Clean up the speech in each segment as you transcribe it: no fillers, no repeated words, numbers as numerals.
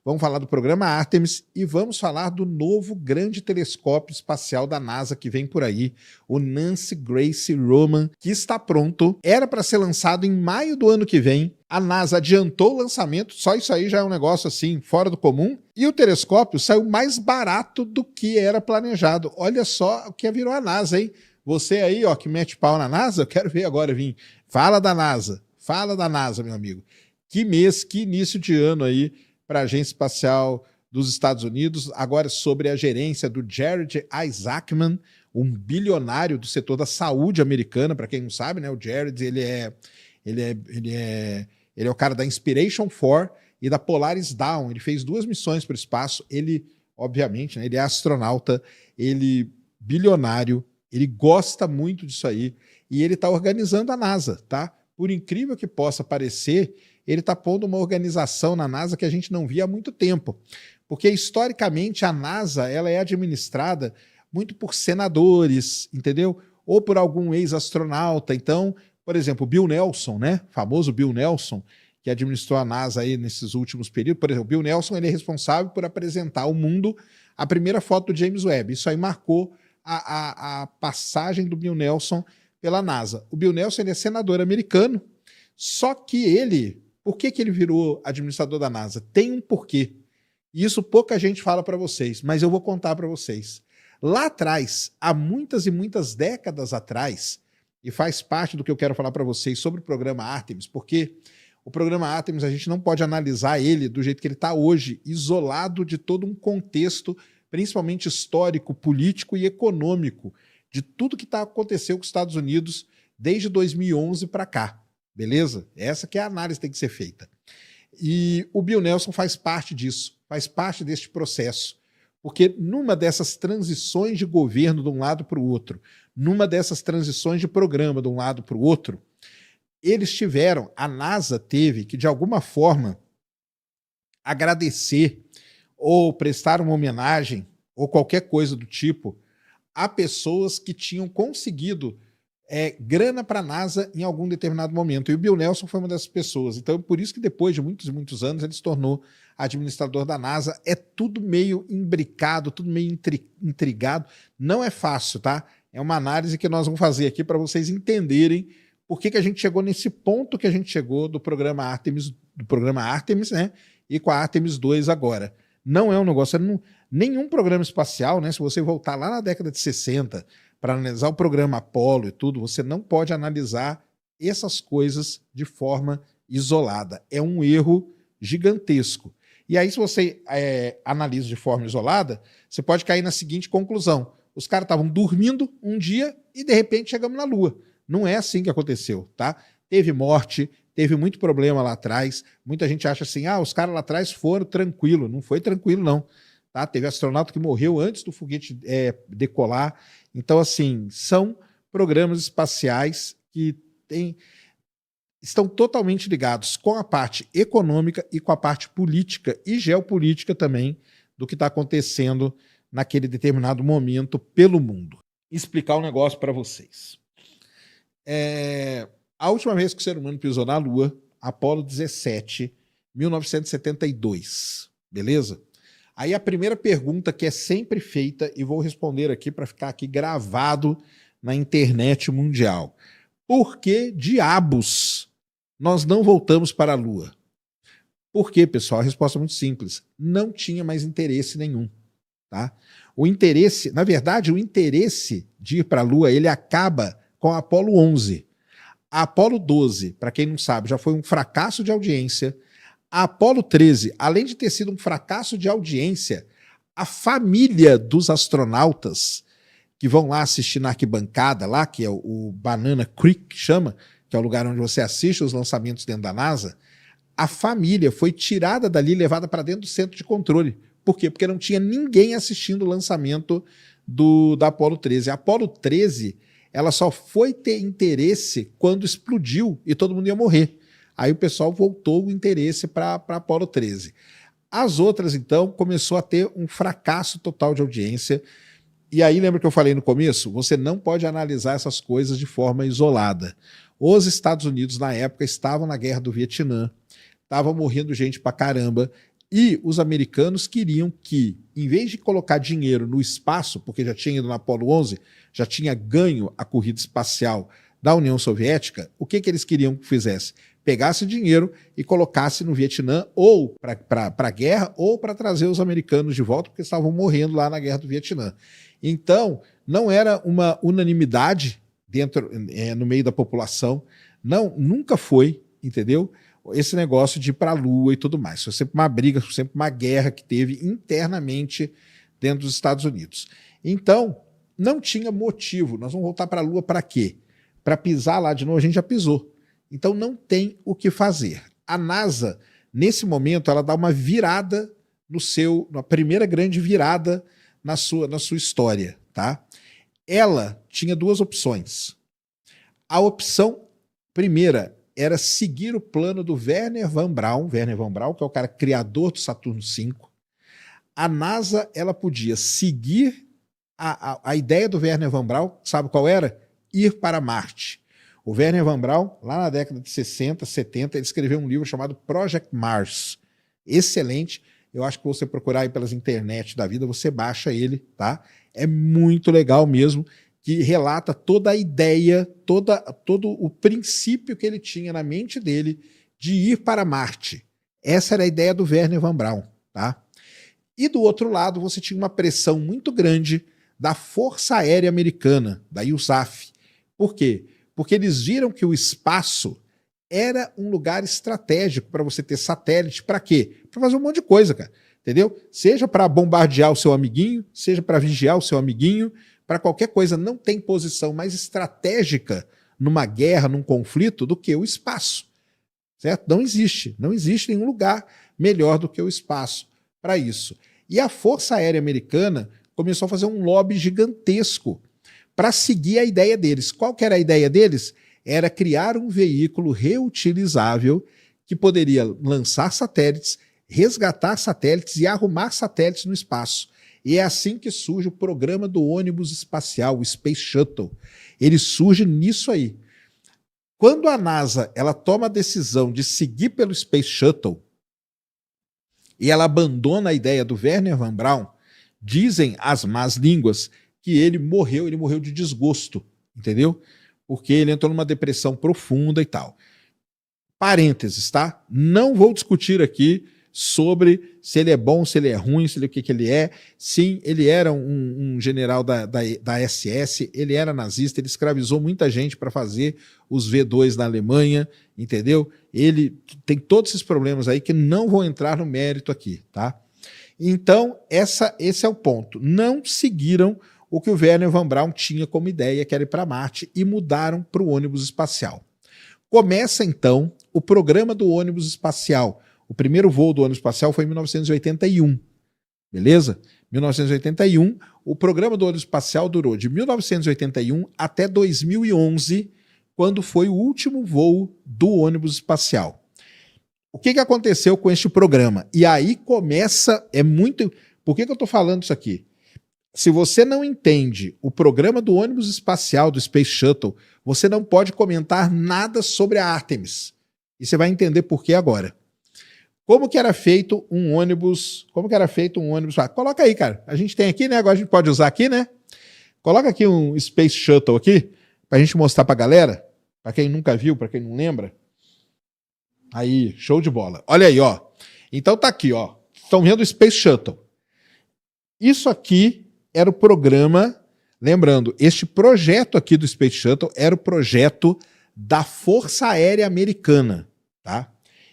vamos falar do programa Artemis e vamos falar do novo grande telescópio espacial da NASA que vem por aí, o Nancy Grace Roman, que está pronto. Era para ser lançado em maio do ano que vem. A NASA adiantou o lançamento, só isso aí já é um negócio assim, fora do comum. E o telescópio saiu mais barato do que era planejado. Olha só o que virou a NASA, hein? Você aí, ó, que mete pau na NASA, eu quero ver agora vir. Fala da NASA, meu amigo. Que mês, que início de ano aí para a Agência Espacial dos Estados Unidos, agora sobre a gerência do Jared Isaacman, um bilionário do setor da saúde americana. Para quem não sabe, né, o Jared ele é o cara da Inspiration4 e da Polaris Dawn. Ele fez 2 missões para o espaço. Ele, obviamente, né, ele é astronauta, ele bilionário, ele gosta muito disso aí e ele está organizando a NASA, tá? Por incrível que possa parecer, ele está pondo uma organização na NASA que a gente não via há muito tempo. Porque, historicamente, a NASA ela é administrada muito por senadores, entendeu? Ou por algum ex-astronauta. Então, por exemplo, Bill Nelson, né? O famoso Bill Nelson, que administrou a NASA aí nesses últimos períodos. Por exemplo, Bill Nelson ele é responsável por apresentar ao mundo a primeira foto do James Webb. Isso aí marcou a passagem do Bill Nelson pela NASA. O Bill Nelson ele é senador americano, só que ele... Por que ele virou administrador da NASA? Tem um porquê. E isso pouca gente fala para vocês, mas eu vou contar para vocês. Lá atrás, há muitas e muitas décadas atrás, e faz parte do que eu quero falar para vocês sobre o programa Artemis, porque o programa Artemis a gente não pode analisar ele do jeito que ele está hoje, isolado de todo um contexto, principalmente histórico, político e econômico, de tudo que aconteceu com os Estados Unidos desde 2011 para cá. Beleza? Essa que é a análise que tem que ser feita. E o Bill Nelson faz parte disso, faz parte deste processo. Porque numa dessas transições de governo de um lado para o outro, numa dessas transições de programa de um lado para o outro, a NASA teve que, de alguma forma, agradecer ou prestar uma homenagem ou qualquer coisa do tipo a pessoas que tinham conseguido grana para a NASA em algum determinado momento. E o Bill Nelson foi uma dessas pessoas. Então, por isso que depois de muitos e muitos anos, ele se tornou administrador da NASA. É tudo meio imbricado, tudo meio intrigado. Não é fácil, tá? É uma análise que nós vamos fazer aqui para vocês entenderem por que a gente chegou nesse ponto que a gente chegou do programa Artemis, né? E com a Artemis 2 agora. Não é um negócio... Nenhum programa espacial, né? Se você voltar lá na década de 60... para analisar o programa Apollo e tudo, você não pode analisar essas coisas de forma isolada. É um erro gigantesco. E aí, se você analisa de forma isolada, você pode cair na seguinte conclusão. Os caras estavam dormindo um dia e, de repente, chegamos na Lua. Não é assim que aconteceu, tá? Teve morte, teve muito problema lá atrás. Muita gente acha assim, os caras lá atrás foram tranquilo. Não foi tranquilo, não. Tá? Teve astronauta que morreu antes do foguete decolar. Então, assim, são programas espaciais que estão totalmente ligados com a parte econômica e com a parte política e geopolítica também do que está acontecendo naquele determinado momento pelo mundo. Explicar um negócio para vocês. A última vez que o ser humano pisou na Lua, Apolo 17, 1972. Beleza? Aí a primeira pergunta que é sempre feita, e vou responder aqui para ficar aqui gravado na internet mundial. Por que diabos nós não voltamos para a Lua? Por quê, pessoal? A resposta é muito simples. Não tinha mais interesse nenhum. Tá? O interesse de ir para a Lua, ele acaba com a Apolo 11. A Apolo 12, para quem não sabe, já foi um fracasso de audiência. A Apolo 13, além de ter sido um fracasso de audiência, a família dos astronautas que vão lá assistir na arquibancada, lá, que é o Banana Creek, que chama, que é o lugar onde você assiste os lançamentos dentro da NASA, a família foi tirada dali e levada para dentro do centro de controle. Por quê? Porque não tinha ninguém assistindo o lançamento da Apolo 13. A Apolo 13, ela só foi ter interesse quando explodiu e todo mundo ia morrer. Aí o pessoal voltou o interesse para a Apolo 13. As outras, então, começou a ter um fracasso total de audiência. E aí, lembra que eu falei no começo? Você não pode analisar essas coisas de forma isolada. Os Estados Unidos, na época, estavam na guerra do Vietnã, estavam morrendo gente pra caramba, E os americanos queriam que, em vez de colocar dinheiro no espaço, porque já tinha ido no Apollo 11, já tinha ganho a corrida espacial da União Soviética, o que eles queriam que fizesse? Pegasse dinheiro e colocasse no Vietnã, ou para a guerra, ou para trazer os americanos de volta, porque estavam morrendo lá na guerra do Vietnã. Então, não era uma unanimidade no meio da população, não, nunca foi, entendeu? Esse negócio de ir para a Lua e tudo mais. Foi sempre uma briga, foi sempre uma guerra que teve internamente dentro dos Estados Unidos. Então, não tinha motivo. Nós vamos voltar para a Lua para quê? Para pisar lá de novo, a gente já pisou. Então, não tem o que fazer. A NASA, nesse momento, ela dá uma virada na primeira grande virada na sua história, tá? Ela tinha duas opções. A opção primeira era seguir o plano do Wernher von Braun, que é o cara criador do Saturno V. A NASA ela podia seguir a ideia do Wernher von Braun, sabe qual era? Ir para Marte. O Wernher von Braun, lá na década de 60, 70, ele escreveu um livro chamado Project Mars. Excelente. Eu acho que você procurar aí pelas internet da vida, você baixa ele, tá? É muito legal mesmo, que relata toda a ideia, todo o princípio que ele tinha na mente dele de ir para Marte. Essa era a ideia do Wernher von Braun, tá? E do outro lado, você tinha uma pressão muito grande da Força Aérea Americana, da USAF. Por quê? Porque eles viram que o espaço era um lugar estratégico para você ter satélite. Para quê? Para fazer um monte de coisa, cara. Entendeu? Seja para bombardear o seu amiguinho, seja para vigiar o seu amiguinho, para qualquer coisa. Não tem posição mais estratégica numa guerra, num conflito, do que o espaço. Certo? Não existe nenhum lugar melhor do que o espaço para isso. E a Força Aérea Americana começou a fazer um lobby gigantesco para seguir a ideia deles. Qual que era a ideia deles? Era criar um veículo reutilizável que poderia lançar satélites, resgatar satélites e arrumar satélites no espaço. E é assim que surge o programa do ônibus espacial, o Space Shuttle. Ele surge nisso aí. Quando a NASA ela toma a decisão de seguir pelo Space Shuttle e ela abandona a ideia do Wernher von Braun, dizem as más línguas que ele morreu de desgosto, entendeu? Porque ele entrou numa depressão profunda e tal. Parênteses, tá? Não vou discutir aqui sobre se ele é bom, se ele é ruim, se ele, o que ele é. Sim, ele era um general da SS, ele era nazista, ele escravizou muita gente para fazer os V2 na Alemanha, entendeu? Ele tem todos esses problemas aí que não vou entrar no mérito aqui, tá? Então, esse é o ponto. Não seguiram o que o Wernher von Braun tinha como ideia, que era ir para Marte, e mudaram para o ônibus espacial. Começa, então, o programa do ônibus espacial. O primeiro voo do ônibus espacial foi em 1981, beleza? 1981, o programa do ônibus espacial durou de 1981 até 2011, quando foi o último voo do ônibus espacial. O que aconteceu com este programa? E aí começa, Por que eu estou falando isso aqui? Se você não entende o programa do ônibus espacial, do Space Shuttle, você não pode comentar nada sobre a Artemis. E você vai entender por que agora. Como que era feito um ônibus... Coloca aí, cara. A gente tem aqui, né? Agora a gente pode usar aqui, né? Coloca aqui um Space Shuttle aqui, pra gente mostrar pra galera, pra quem nunca viu, pra quem não lembra. Aí, show de bola. Olha aí, ó. Então tá aqui, ó. Estão vendo o Space Shuttle. Isso aqui era o programa... Lembrando, este projeto aqui do Space Shuttle era o projeto da Força Aérea Americana, tá?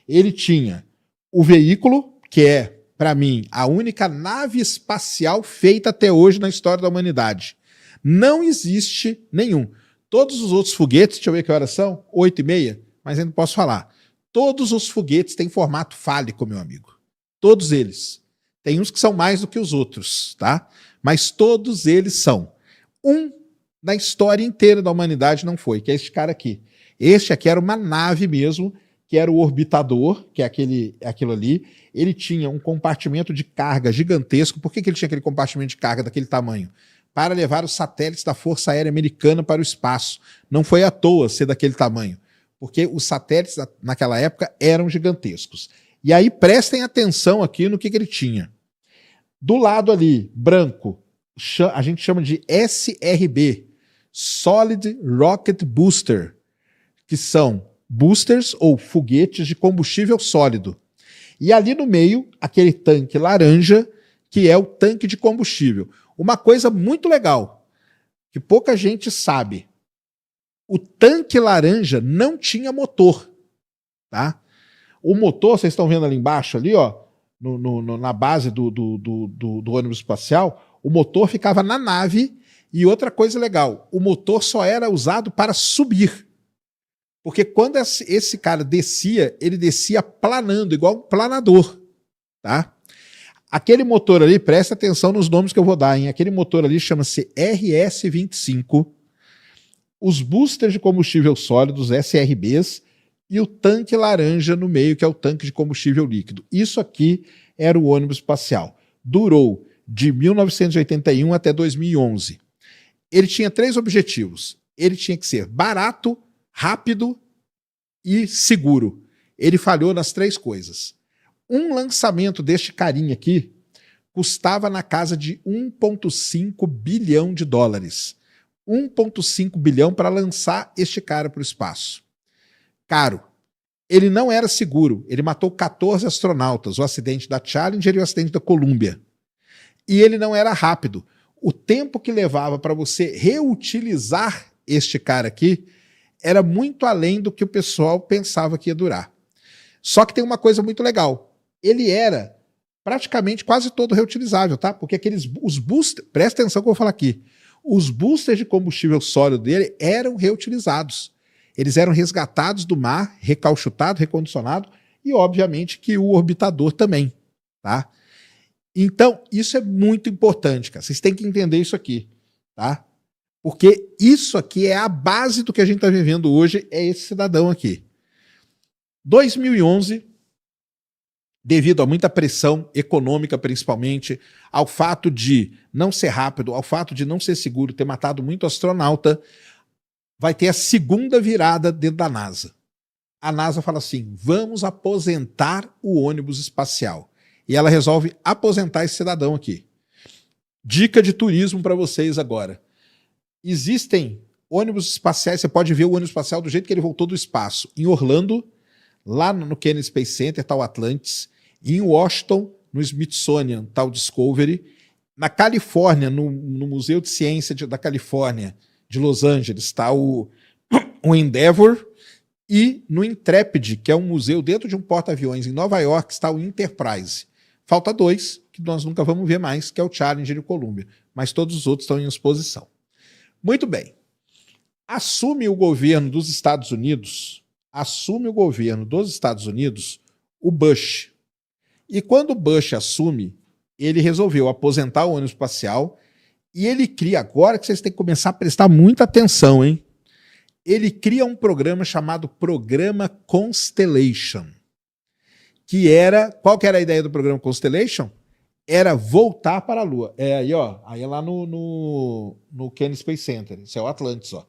Ele tinha o veículo, que é, para mim, a única nave espacial feita até hoje na história da humanidade. Não existe nenhum. Todos os outros foguetes, deixa eu ver que horas são, 8h30, mas ainda não posso falar. Todos os foguetes têm formato fálico, meu amigo. Todos eles. Tem uns que são mais do que os outros, tá? Mas todos eles são. Um na história inteira da humanidade não foi, que é este cara aqui. Este aqui era uma nave mesmo, que era o orbitador, que é aquilo ali. Ele tinha um compartimento de carga gigantesco. Por que ele tinha aquele compartimento de carga daquele tamanho? Para levar os satélites da Força Aérea Americana para o espaço. Não foi à toa ser daquele tamanho, porque os satélites naquela época eram gigantescos. E aí prestem atenção aqui no que ele tinha. Do lado ali, branco, a gente chama de SRB, Solid Rocket Booster, que são boosters ou foguetes de combustível sólido. E ali no meio, aquele tanque laranja, que é o tanque de combustível. Uma coisa muito legal, que pouca gente sabe. O tanque laranja não tinha motor, tá? O motor, vocês estão vendo ali embaixo, ali, ó, na base do ônibus espacial, o motor ficava na nave. E outra coisa legal, o motor só era usado para subir. Porque quando esse cara descia, ele descia planando, igual um planador, tá? Aquele motor ali, presta atenção nos nomes que eu vou dar, hein? Aquele motor ali chama-se RS-25, os boosters de combustível sólido, os SRBs, e o tanque laranja no meio, que é o tanque de combustível líquido. Isso aqui era o ônibus espacial. Durou de 1981 até 2011. Ele tinha 3 objetivos. Ele tinha que ser barato, rápido e seguro. Ele falhou nas 3 coisas. Um lançamento deste carinha aqui custava na casa de 1,5 bilhão de dólares. 1,5 bilhão para lançar este cara para o espaço. Caro. Ele não era seguro. Ele matou 14 astronautas, o acidente da Challenger e o acidente da Columbia. E ele não era rápido. O tempo que levava para você reutilizar este cara aqui era muito além do que o pessoal pensava que ia durar. Só que tem uma coisa muito legal. Ele era praticamente quase todo reutilizável, tá? Porque os boosters, presta atenção que eu vou falar aqui, os boosters de combustível sólido dele eram reutilizados. Eles eram resgatados do mar, recauchutado, recondicionado, e obviamente que o orbitador também, tá? Então, isso é muito importante, cara. Vocês têm que entender isso aqui, tá? Porque isso aqui é a base do que a gente está vivendo hoje, é esse cidadão aqui. 2011, devido a muita pressão econômica, principalmente, ao fato de não ser rápido, ao fato de não ser seguro, ter matado muito astronauta, vai ter a segunda virada dentro da NASA. A NASA fala assim, vamos aposentar o ônibus espacial. E ela resolve aposentar esse cidadão aqui. Dica de turismo para vocês agora. Existem ônibus espaciais, você pode ver o ônibus espacial do jeito que ele voltou do espaço. Em Orlando, lá no Kennedy Space Center, está o Atlantis. Em Washington, no Smithsonian, está o Discovery. Na Califórnia, no Museu de Ciência da Califórnia, de Los Angeles, está o Endeavour. E no Intrepid, que é um museu dentro de um porta-aviões em Nova York, está o Enterprise. Falta 2, que nós nunca vamos ver mais, que é o Challenger e o Columbia. Mas todos os outros estão em exposição. Muito bem. Assume o governo dos Estados Unidos o Bush. E quando o Bush assume, ele resolveu aposentar o ônibus espacial e ele cria, agora que vocês têm que começar a prestar muita atenção, hein? Ele cria um programa chamado Programa Constellation. Qual que era a ideia do Programa Constellation? Era voltar para a Lua. Aí, ó, aí é lá no Kennedy Space Center. Isso é o Atlantis, ó.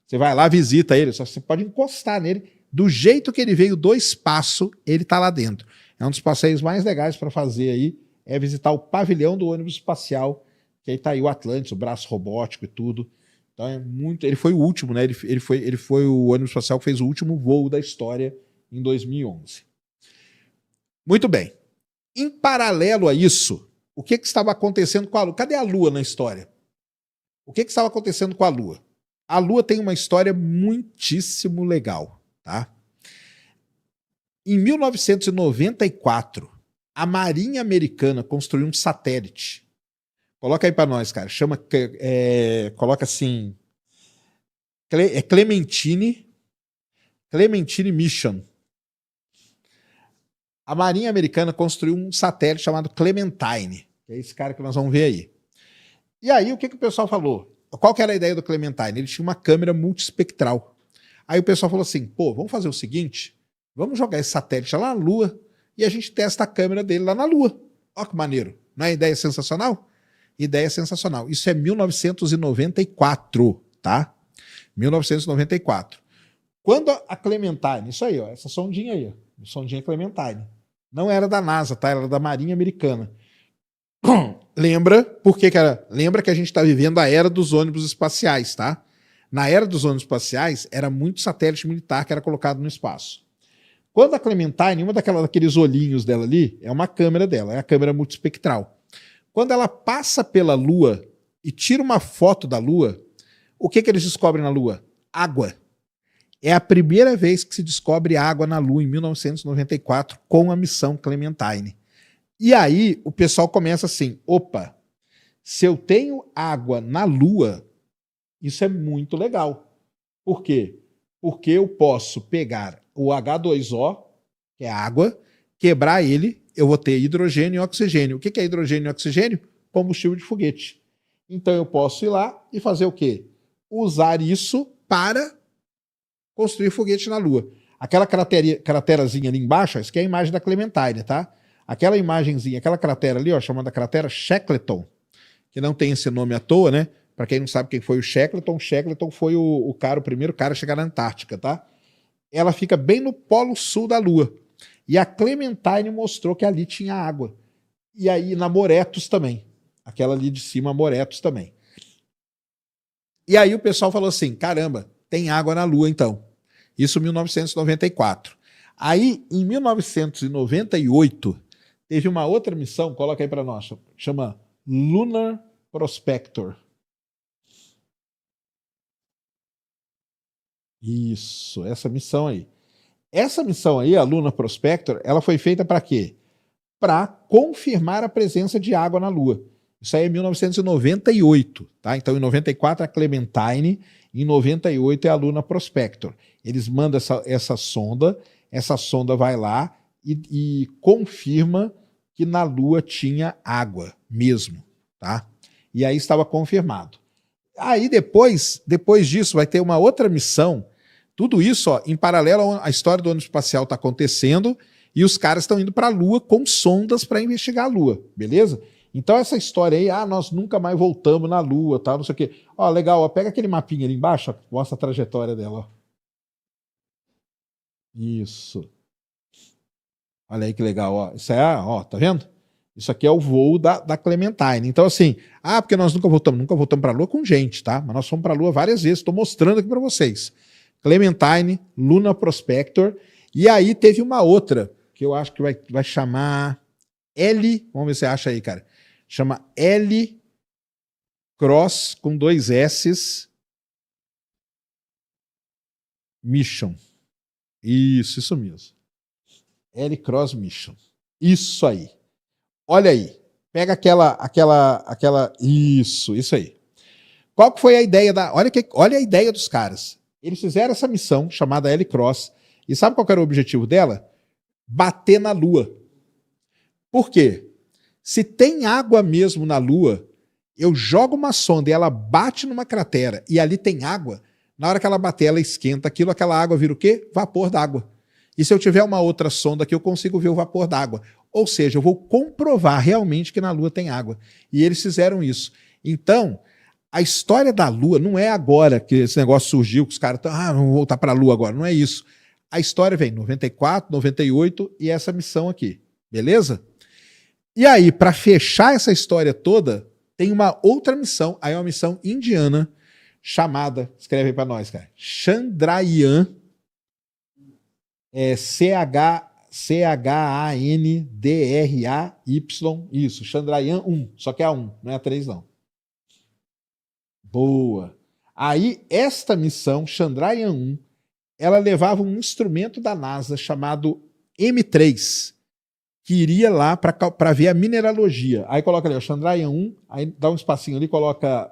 Você vai lá, visita ele, só você pode encostar nele. Do jeito que ele veio do espaço, ele está lá dentro. É um dos passeios mais legais para fazer aí, é visitar o pavilhão do ônibus espacial, que aí está aí o Atlantis, o braço robótico e tudo. Então é muito. Ele foi o último, né? Ele foi o ônibus espacial que fez o último voo da história em 2011. Muito bem. Em paralelo a isso, o que estava acontecendo com a Lua? Cadê a Lua na história? O que estava acontecendo com a Lua? A Lua tem uma história muitíssimo legal, tá? Em 1994, a Marinha Americana construiu um satélite. Coloca aí para nós, cara. Coloca assim, Clementine Mission. A Marinha Americana construiu um satélite chamado Clementine, que é esse cara que nós vamos ver aí. E aí, o que o pessoal falou? Qual que era a ideia do Clementine? Ele tinha uma câmera multiespectral. Aí o pessoal falou assim, pô, vamos fazer o seguinte, vamos jogar esse satélite lá na Lua e a gente testa a câmera dele lá na Lua. Olha que maneiro. Não é ideia sensacional? Ideia sensacional. Isso é 1994, tá? 1994. Quando a Clementine, isso aí, ó, essa sondinha aí, ó, sondinha Clementine. Não era da NASA, tá? Era da Marinha Americana. Lembra? Por que era? Lembra que a gente está vivendo a era dos ônibus espaciais, tá? Na era dos ônibus espaciais, era muito satélite militar que era colocado no espaço. Quando a Clementine, uma daqueles olhinhos dela ali, é uma câmera dela, é a câmera multispectral. Quando ela passa pela Lua e tira uma foto da Lua, o que eles descobrem na Lua? Água. É a primeira vez que se descobre água na Lua, em 1994, com a missão Clementine. E aí o pessoal começa assim, opa, se eu tenho água na Lua, isso é muito legal. Por quê? Porque eu posso pegar o H2O, que é água, quebrar ele, eu vou ter hidrogênio e oxigênio. O que é hidrogênio e oxigênio? Combustível de foguete. Então eu posso ir lá e fazer o quê? Usar isso para construir foguete na Lua. Aquela craterazinha ali embaixo, isso aqui é a imagem da Clementine, tá? Aquela imagenzinha, aquela cratera ali, ó, chamada cratera Shackleton, que não tem esse nome à toa, né? Para quem não sabe quem foi o Shackleton foi o primeiro cara a chegar na Antártica, tá? Ela fica bem no polo sul da Lua. E a Clementine mostrou que ali tinha água. E aí na Moretus também. Aquela ali de cima, Moretus também. E aí o pessoal falou assim, caramba, tem água na Lua então. Isso em 1994. Aí, em 1998, teve uma outra missão, coloca aí para nós, chama Lunar Prospector. Isso, essa missão aí. Essa missão aí, a Lunar Prospector, ela foi feita para quê? Para confirmar a presença de água na Lua. Isso aí é 1998, tá? Então, em 94 a Clementine, em 98 é a Lunar Prospector. Eles mandam essa sonda vai lá e confirma que na Lua tinha água mesmo, tá? E aí estava confirmado. Aí depois disso vai ter uma outra missão. Tudo isso, ó, em paralelo à história do ônibus espacial está acontecendo e os caras estão indo para a Lua com sondas para investigar a Lua, beleza? Então essa história aí, nós nunca mais voltamos na Lua, tá? Não sei o quê. Ó, legal, ó, pega aquele mapinha ali embaixo, ó, mostra a trajetória dela, ó. Isso. Olha aí que legal, ó. Isso é, ó, tá vendo? Isso aqui é o voo da Clementine. Então, assim, porque nós nunca voltamos para a Lua com gente, tá? Mas nós fomos para a Lua várias vezes, estou mostrando aqui para vocês. Clementine, Lunar Prospector, e aí teve uma outra, que eu acho que vai chamar L, vamos ver se você acha aí, cara. Chama L Cross com 2 S's Mission. Isso mesmo. L Cross Mission. Isso aí. Olha aí. Pega aquela. Isso aí. Qual que foi a ideia olha a ideia dos caras. Eles fizeram essa missão chamada L Cross. E sabe qual era o objetivo dela? Bater na Lua. Por quê? Se tem água mesmo na Lua, eu jogo uma sonda e ela bate numa cratera e ali tem água, na hora que ela bater, ela esquenta aquilo, aquela água vira o quê? Vapor d'água. E se eu tiver uma outra sonda aqui, eu consigo ver o vapor d'água. Ou seja, eu vou comprovar realmente que na Lua tem água. E eles fizeram isso. Então, a história da Lua não é agora que esse negócio surgiu, que os caras estão, vamos voltar para a Lua agora. Não é isso. A história vem em 94, 98 e essa missão aqui. Beleza? E aí, para fechar essa história toda, tem uma outra missão, aí é uma missão indiana, chamada, escreve aí para nós, cara, Chandrayaan, Chandray, isso, Chandrayaan 1, só que é a 1, não é a 3 não. Boa. Aí, esta missão, Chandrayaan 1, ela levava um instrumento da NASA chamado M3, que iria lá para ver a mineralogia. Aí coloca ali, o Chandrayaan 1, aí dá um espacinho ali, coloca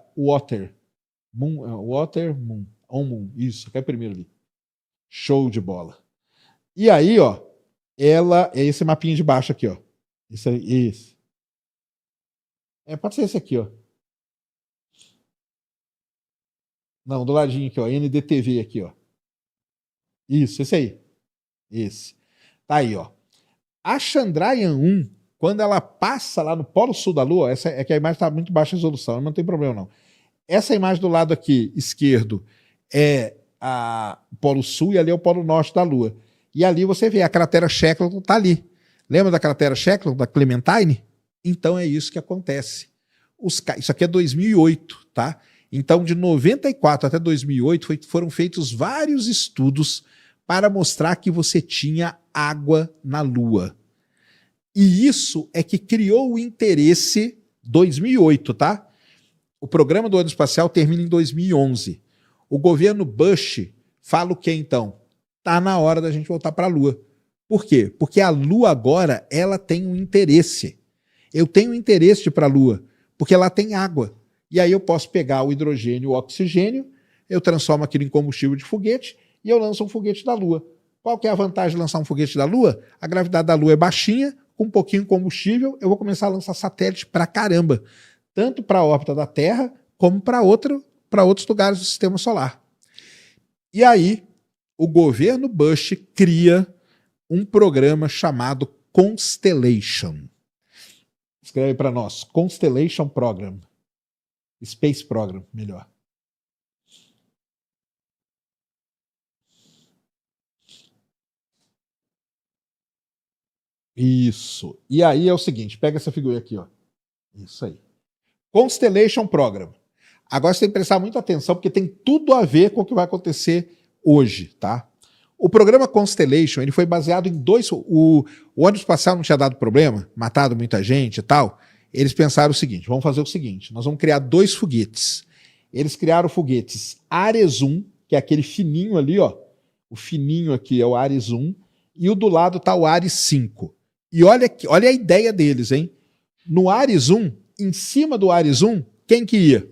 Moon, isso, que é primeiro ali. Show de bola. E aí, ó, ela é esse mapinha de baixo aqui, ó. Isso. Pode ser esse aqui, ó. Não, do ladinho aqui, ó, NDTV aqui, ó. Isso, esse aí. Esse. Tá aí, ó. A Chandrayaan 1, quando ela passa lá no polo sul da Lua, essa é que a imagem está muito baixa resolução, não tem problema não. Essa imagem do lado aqui, esquerdo, é o polo sul e ali é o polo norte da Lua. E ali você vê, a cratera Shackleton está ali. Lembra da cratera Shackleton, da Clementine? Então é isso que acontece. Isso aqui é 2008, tá? Então, de 94 até 2008, foram feitos vários estudos para mostrar que você tinha água na Lua. E isso é que criou o interesse 2008, tá? O programa do ano espacial termina em 2011. O governo Bush fala o que então? Tá na hora da gente voltar para a Lua. Por quê? Porque a Lua agora, ela tem um interesse. Eu tenho interesse de ir para a Lua, porque lá tem água. E aí eu posso pegar o hidrogênio e o oxigênio, eu transformo aquilo em combustível de foguete e eu lanço um foguete da Lua. Qual que é a vantagem de lançar um foguete da Lua? A gravidade da Lua é baixinha, com um pouquinho de combustível, eu vou começar a lançar satélite pra caramba. Tanto para a órbita da Terra, como para outros lugares do sistema solar. E aí, o governo Bush cria um programa chamado Constellation. Escreve para nós, Constellation Program. Space Program, melhor. Isso. E aí é o seguinte, pega essa figura aqui, ó. Isso aí. Constellation Program. Agora você tem que prestar muita atenção, porque tem tudo a ver com o que vai acontecer hoje, tá? O programa Constellation, ele foi baseado em o ônibus espacial não tinha dado problema, matado muita gente e tal. Eles pensaram o seguinte, vamos fazer o seguinte, nós vamos criar 2 foguetes. Eles criaram foguetes Ares 1, que é aquele fininho ali, ó. O fininho aqui é o Ares 1, e o do lado tá o Ares 5. E olha a ideia deles, hein? No Ares 1, em cima do Ares 1, quem que ia?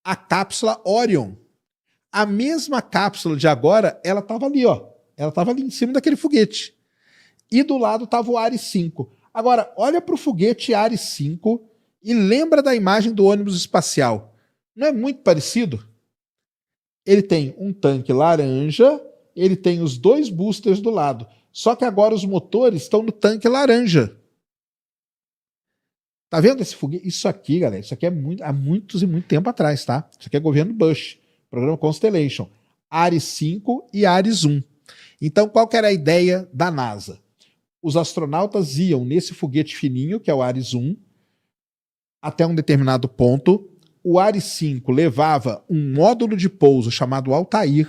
A cápsula Orion. A mesma cápsula de agora, ela estava ali, ó. Ela estava ali em cima daquele foguete. E do lado estava o Ares 5. Agora, olha para o foguete Ares 5 e lembra da imagem do ônibus espacial. Não é muito parecido? Ele tem um tanque laranja, ele tem os 2 boosters do lado. Só que agora os motores estão no tanque laranja. Tá vendo esse foguete? Isso aqui, galera, isso aqui é há muitos e muito tempo atrás, tá? Isso aqui é governo Bush, programa Constellation. Ares 5 e Ares 1. Então, qual que era a ideia da NASA? Os astronautas iam nesse foguete fininho, que é o Ares 1, até um determinado ponto. O Ares 5 levava um módulo de pouso chamado Altair.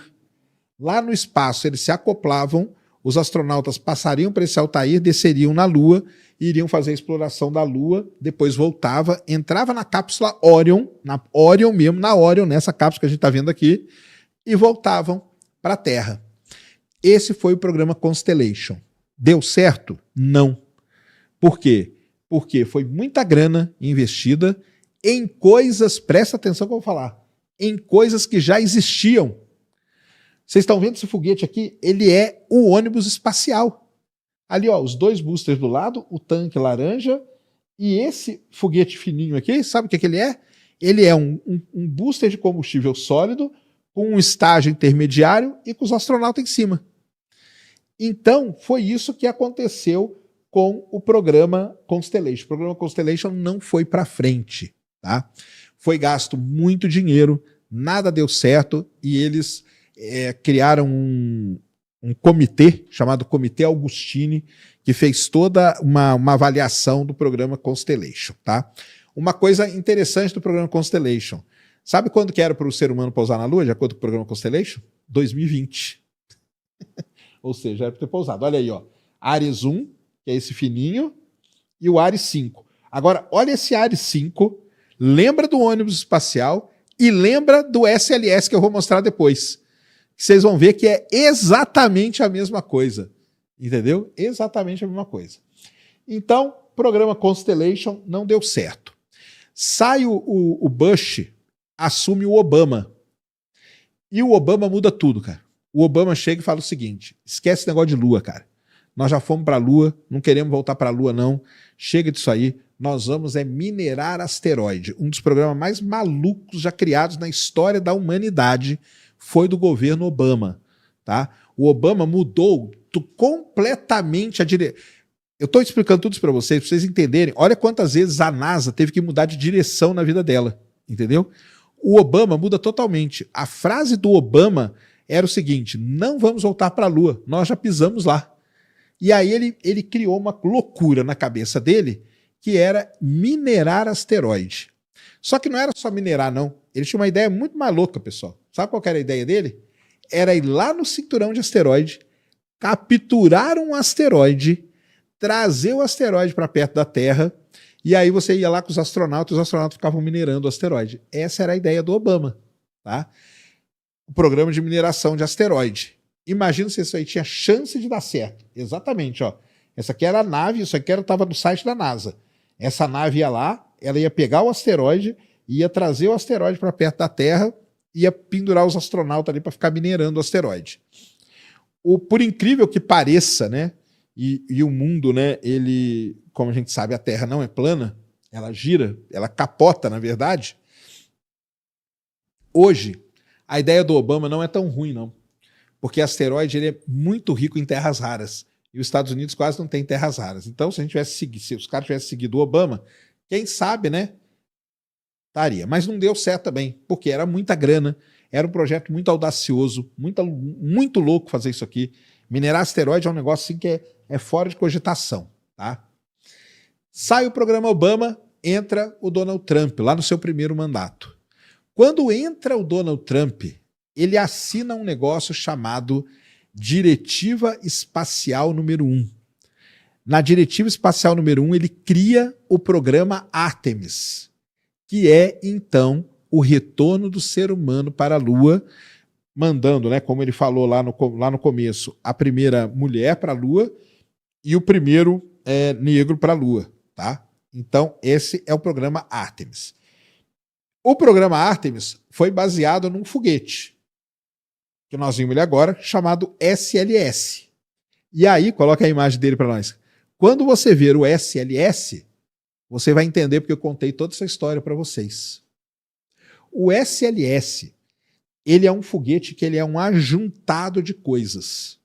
Lá no espaço, eles se acoplavam, os astronautas passariam para esse Altair, desceriam na Lua, iriam fazer a exploração da Lua, depois voltava, entrava na cápsula Orion, na Orion, nessa cápsula que a gente está vendo aqui, e voltavam para a Terra. Esse foi o programa Constellation. Deu certo? Não. Por quê? Porque foi muita grana investida em coisas, presta atenção que eu vou falar, em coisas que já existiam. Vocês estão vendo esse foguete aqui? Ele é o ônibus espacial. Ali, ó, os 2 boosters do lado, o tanque laranja, e esse foguete fininho aqui, sabe o que ele é? Ele é um booster de combustível sólido, com um estágio intermediário e com os astronautas em cima. Então, foi isso que aconteceu com o programa Constellation. O programa Constellation não foi para frente, tá? Foi gasto muito dinheiro, nada deu certo, e eles criaram um comitê chamado Comitê Augustine, que fez toda uma avaliação do programa Constellation, tá? Uma coisa interessante do programa Constellation. Sabe quando que era para o ser humano pousar na Lua, de acordo com o programa Constellation? 2020. Ou seja, era para ter pousado. Olha aí, ó. Ares 1, que é esse fininho, e o Ares 5. Agora, olha esse Ares 5, lembra do ônibus espacial e lembra do SLS que eu vou mostrar depois. Vocês vão ver que é exatamente a mesma coisa. Entendeu? Exatamente a mesma coisa. Então, o programa Constellation não deu certo. Sai o Bush, assume o Obama. E o Obama muda tudo, cara. O Obama chega e fala o seguinte, esquece esse negócio de Lua, cara. Nós já fomos para a Lua, não queremos voltar para a Lua, não. Chega disso aí. Nós vamos minerar asteroide. Um dos programas mais malucos já criados na história da humanidade foi do governo Obama, tá? O Obama mudou completamente a direção. Eu estou explicando tudo isso para vocês entenderem. Olha quantas vezes a NASA teve que mudar de direção na vida dela, entendeu? O Obama muda totalmente. A frase do Obama era o seguinte, não vamos voltar para a Lua, nós já pisamos lá. E aí ele criou uma loucura na cabeça dele, que era minerar asteroide. Só que não era só minerar, não. Ele tinha uma ideia muito mais louca, pessoal. Sabe qual era a ideia dele? Era ir lá no cinturão de asteroide, capturar um asteroide, trazer o asteroide para perto da Terra, e aí você ia lá com os astronautas ficavam minerando o asteroide. Essa era a ideia do Obama, tá? O programa de mineração de asteroide. Imagina se isso aí tinha chance de dar certo. Exatamente, ó. Essa aqui era a nave, isso aqui estava no site da NASA. Essa nave ia lá, ela ia pegar o asteroide, ia trazer o asteroide para perto da Terra, ia pendurar os astronautas ali para ficar minerando o asteroide. Por incrível que pareça, né? E o mundo, né? Ele, como a gente sabe, a Terra não é plana, ela gira, ela capota, na verdade. Hoje, a ideia do Obama não é tão ruim, não. Porque asteroide ele é muito rico em terras raras. E os Estados Unidos quase não tem terras raras. Então, se os caras tivessem seguido o Obama, quem sabe, né? Estaria. Mas não deu certo também, porque era muita grana, era um projeto muito audacioso, muito louco fazer isso aqui. Minerar asteroide é um negócio assim que é fora de cogitação, tá? Sai o programa Obama, entra o Donald Trump, lá no seu primeiro mandato. Quando entra o Donald Trump, ele assina um negócio chamado Diretiva Espacial número 1. Na Diretiva Espacial número 1, ele cria o programa Artemis, que é, então, o retorno do ser humano para a Lua, mandando, né, como ele falou lá no começo, a primeira mulher para a Lua e o primeiro negro para a Lua, tá? Então, esse é o programa Artemis. O programa Artemis foi baseado num foguete, que nós vimos ele agora, chamado SLS. E aí, coloca a imagem dele para nós. Quando você ver o SLS, você vai entender porque eu contei toda essa história para vocês. O SLS, ele é um foguete que ele é um ajuntado de coisas.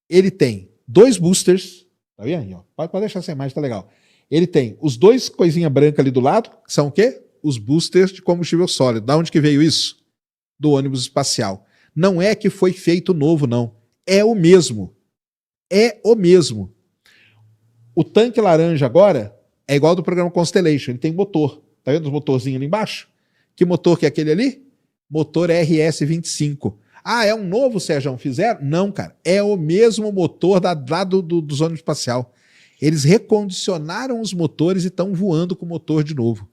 Ele tem 2 boosters, tá vendo? Ó, pode deixar essa imagem, tá legal. Ele tem os 2 coisinhas brancas ali do lado, que são o quê? Os boosters de combustível sólido. Da onde que veio isso? Do ônibus espacial. Não é que foi feito novo, não. É o mesmo. É o mesmo. O tanque laranja agora é igual ao do programa Constellation. Ele tem motor. Tá vendo os motorzinhos ali embaixo? Que motor que é aquele ali? Motor RS-25. Ah, é um novo, Sérgio? Fizeram? Não, cara. É o mesmo motor lá dos ônibus espacial. Eles recondicionaram os motores e estão voando com o motor de novo.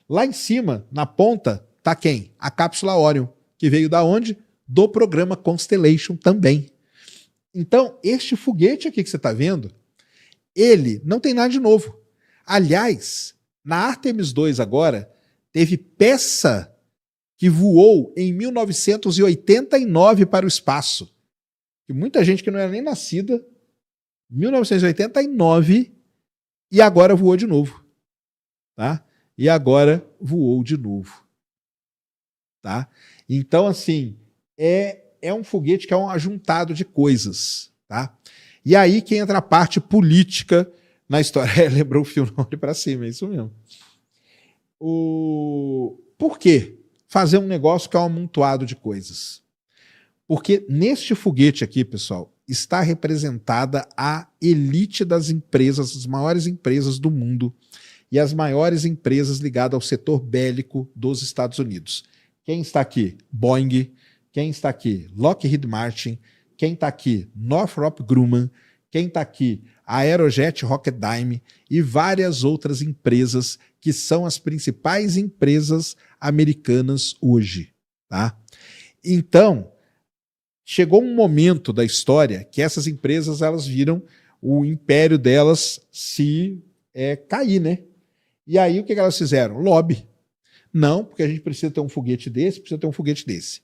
Lá em cima, na ponta, tá quem? A cápsula Orion, que veio da onde? Do programa Constellation também. Então, este foguete aqui que você está vendo, ele não tem nada de novo. Aliás, na Artemis 2 agora, teve peça que voou em 1989 para o espaço. E muita gente que não era nem nascida, 1989, e agora voou de novo. Tá? E agora voou de novo. Tá? Então, assim, é um foguete que é um ajuntado de coisas. Tá? E aí que entra a parte política na história. Lembrou o filme Olhe para Cima, é isso mesmo. Por quê? Fazer um negócio que é um amontoado de coisas. Porque neste foguete aqui, pessoal, está representada a elite das empresas, as maiores empresas do mundo e as maiores empresas ligadas ao setor bélico dos Estados Unidos. Quem está aqui? Boeing. Quem está aqui? Lockheed Martin. Quem está aqui? Northrop Grumman. Quem está aqui? Aerojet Rocketdyne e várias outras empresas que são as principais empresas americanas hoje. Tá? Então, chegou um momento da história que essas empresas elas viram o império delas se cair, né? E aí o que elas fizeram? Lobby. Não, porque a gente precisa ter um foguete desse, precisa ter um foguete desse.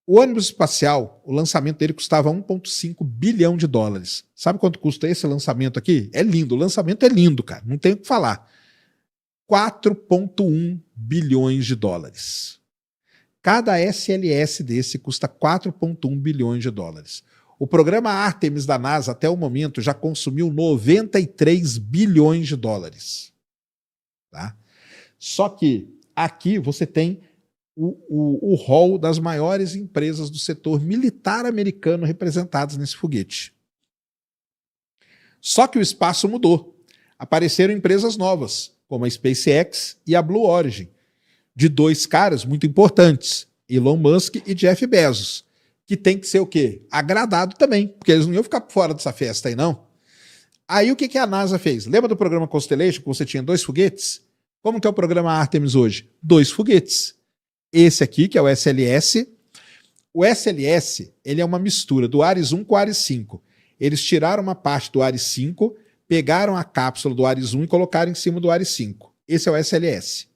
O ônibus espacial, o lançamento dele custava 1,5 bilhão de dólares. Sabe quanto custa esse lançamento aqui? É lindo, o lançamento é lindo, cara, não tem o que falar. 4,1 bilhões de dólares. Cada SLS desse custa 4,1 bilhões de dólares. O programa Artemis da NASA, até o momento, já consumiu 93 bilhões de dólares. Tá? Só que aqui você tem o rol das maiores empresas do setor militar americano representadas nesse foguete. Só que o espaço mudou. Apareceram empresas novas, como a SpaceX e a Blue Origin, de dois caras muito importantes, Elon Musk e Jeff Bezos, que tem que ser o quê? Agradado também, porque eles não iam ficar fora dessa festa aí, não. Aí o que a NASA fez? Lembra do programa Constellation, que você tinha 2 foguetes? Como que é o programa Artemis hoje? 2 foguetes. Esse aqui, que é o SLS. O SLS, ele é uma mistura do Ares 1 com o Ares 5. Eles tiraram uma parte do Ares 5, pegaram a cápsula do Ares 1 e colocaram em cima do Ares 5. Esse é o SLS.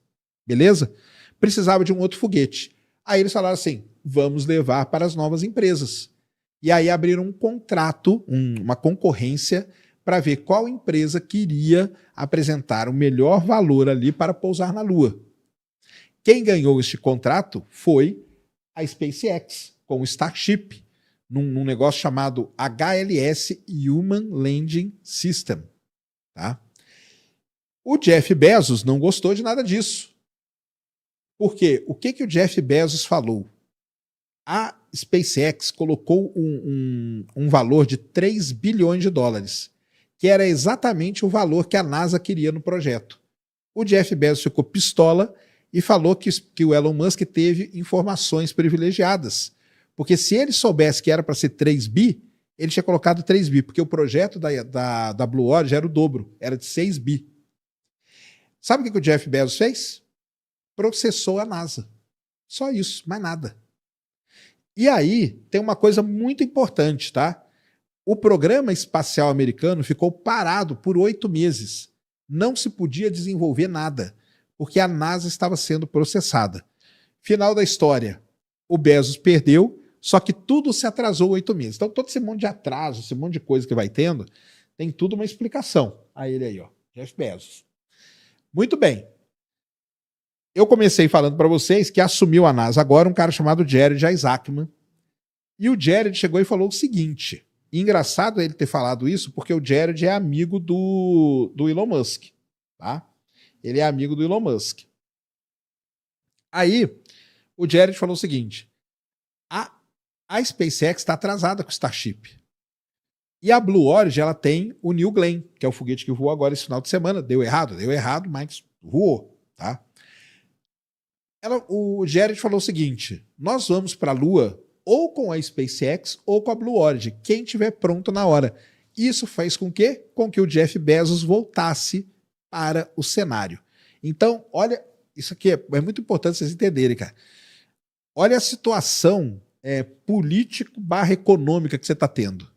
Beleza? Precisava de um outro foguete. Aí eles falaram assim, vamos levar para as novas empresas. E aí abriram um contrato, uma concorrência, para ver qual empresa queria apresentar o melhor valor ali para pousar na Lua. Quem ganhou este contrato foi a SpaceX, com o Starship, num negócio chamado HLS Human Landing System. Tá? O Jeff Bezos não gostou de nada disso. Por quê? O que o Jeff Bezos falou? A SpaceX colocou um valor de 3 bilhões de dólares, que era exatamente o valor que a NASA queria no projeto. O Jeff Bezos ficou pistola e falou que o Elon Musk teve informações privilegiadas. Porque se ele soubesse que era para ser 3 bi, ele tinha colocado 3 bi, porque o projeto da Blue Origin era o dobro, era de 6 bi. Sabe o que o Jeff Bezos fez? Processou a NASA. Só isso, mais nada. E aí, tem uma coisa muito importante, tá? O programa espacial americano ficou parado por 8 meses. Não se podia desenvolver nada, porque a NASA estava sendo processada. Final da história, o Bezos perdeu, só que tudo se atrasou 8 meses. Então, todo esse monte de atraso, esse monte de coisa que vai tendo, tem tudo uma explicação. Aí ele aí, ó, Jeff Bezos. Muito bem. Eu comecei falando para vocês que assumiu a NASA agora um cara chamado Jared Isaacman. E o Jared chegou e falou o seguinte. E engraçado ele ter falado isso, porque o Jared é amigo do Elon Musk. Tá? Ele é amigo do Elon Musk. Aí, o Jared falou o seguinte. A SpaceX está atrasada com o Starship. E a Blue Origin, ela tem o New Glenn, que é o foguete que voou agora esse final de semana. Deu errado, mas voou. Tá? O Jared falou o seguinte, nós vamos para a Lua ou com a SpaceX ou com a Blue Origin, quem tiver pronto na hora. Isso fez com que o Jeff Bezos voltasse para o cenário. Então, olha, isso aqui é muito importante vocês entenderem, cara. Olha a situação político/econômica que você está tendo.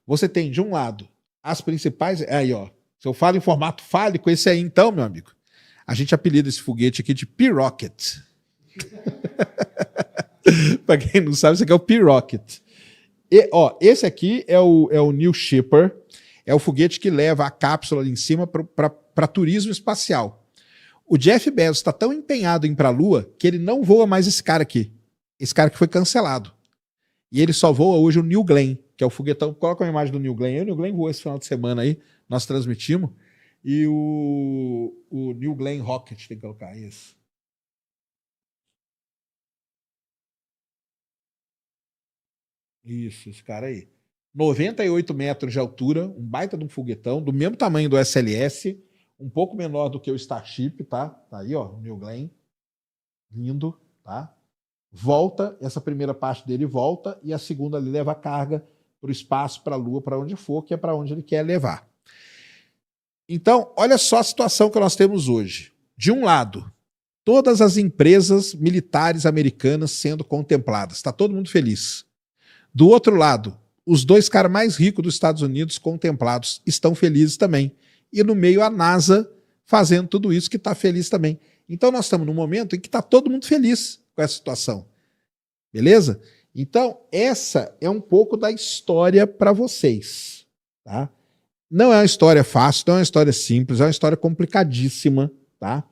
Você tem, de um lado, as principais... Aí, ó, se eu falo em formato fálico, esse aí, então, meu amigo, a gente apelida esse foguete aqui de P-Rocket. Para quem não sabe, esse aqui é o P-Rocket. Esse aqui é o New Shepard, é o foguete que leva a cápsula ali em cima para turismo espacial. O Jeff Bezos está tão empenhado em ir para a Lua que ele não voa mais esse cara aqui. Esse cara que foi cancelado. E ele só voa hoje o New Glenn, que é o foguetão. Coloca uma imagem do New Glenn. O New Glenn voou esse final de semana aí, nós transmitimos. E o New Glenn Rocket, tem que colocar isso. Isso, esse cara aí. 98 metros de altura, um baita de um foguetão, do mesmo tamanho do SLS, um pouco menor do que o Starship, tá? Tá aí, ó, o New Glenn. Lindo, tá? Volta, essa primeira parte dele volta, e a segunda ali leva a carga para o espaço, para a Lua, para onde for, que é para onde ele quer levar. Então, olha só a situação que nós temos hoje. De um lado, todas as empresas militares americanas sendo contempladas. Está todo mundo feliz. Do outro lado, os 2 caras mais ricos dos Estados Unidos contemplados estão felizes também. E no meio a NASA fazendo tudo isso que está feliz também. Então nós estamos num momento em que está todo mundo feliz com essa situação. Beleza? Então essa é um pouco da história para vocês. Tá? Não é uma história fácil, não é uma história simples, é uma história complicadíssima. Tá?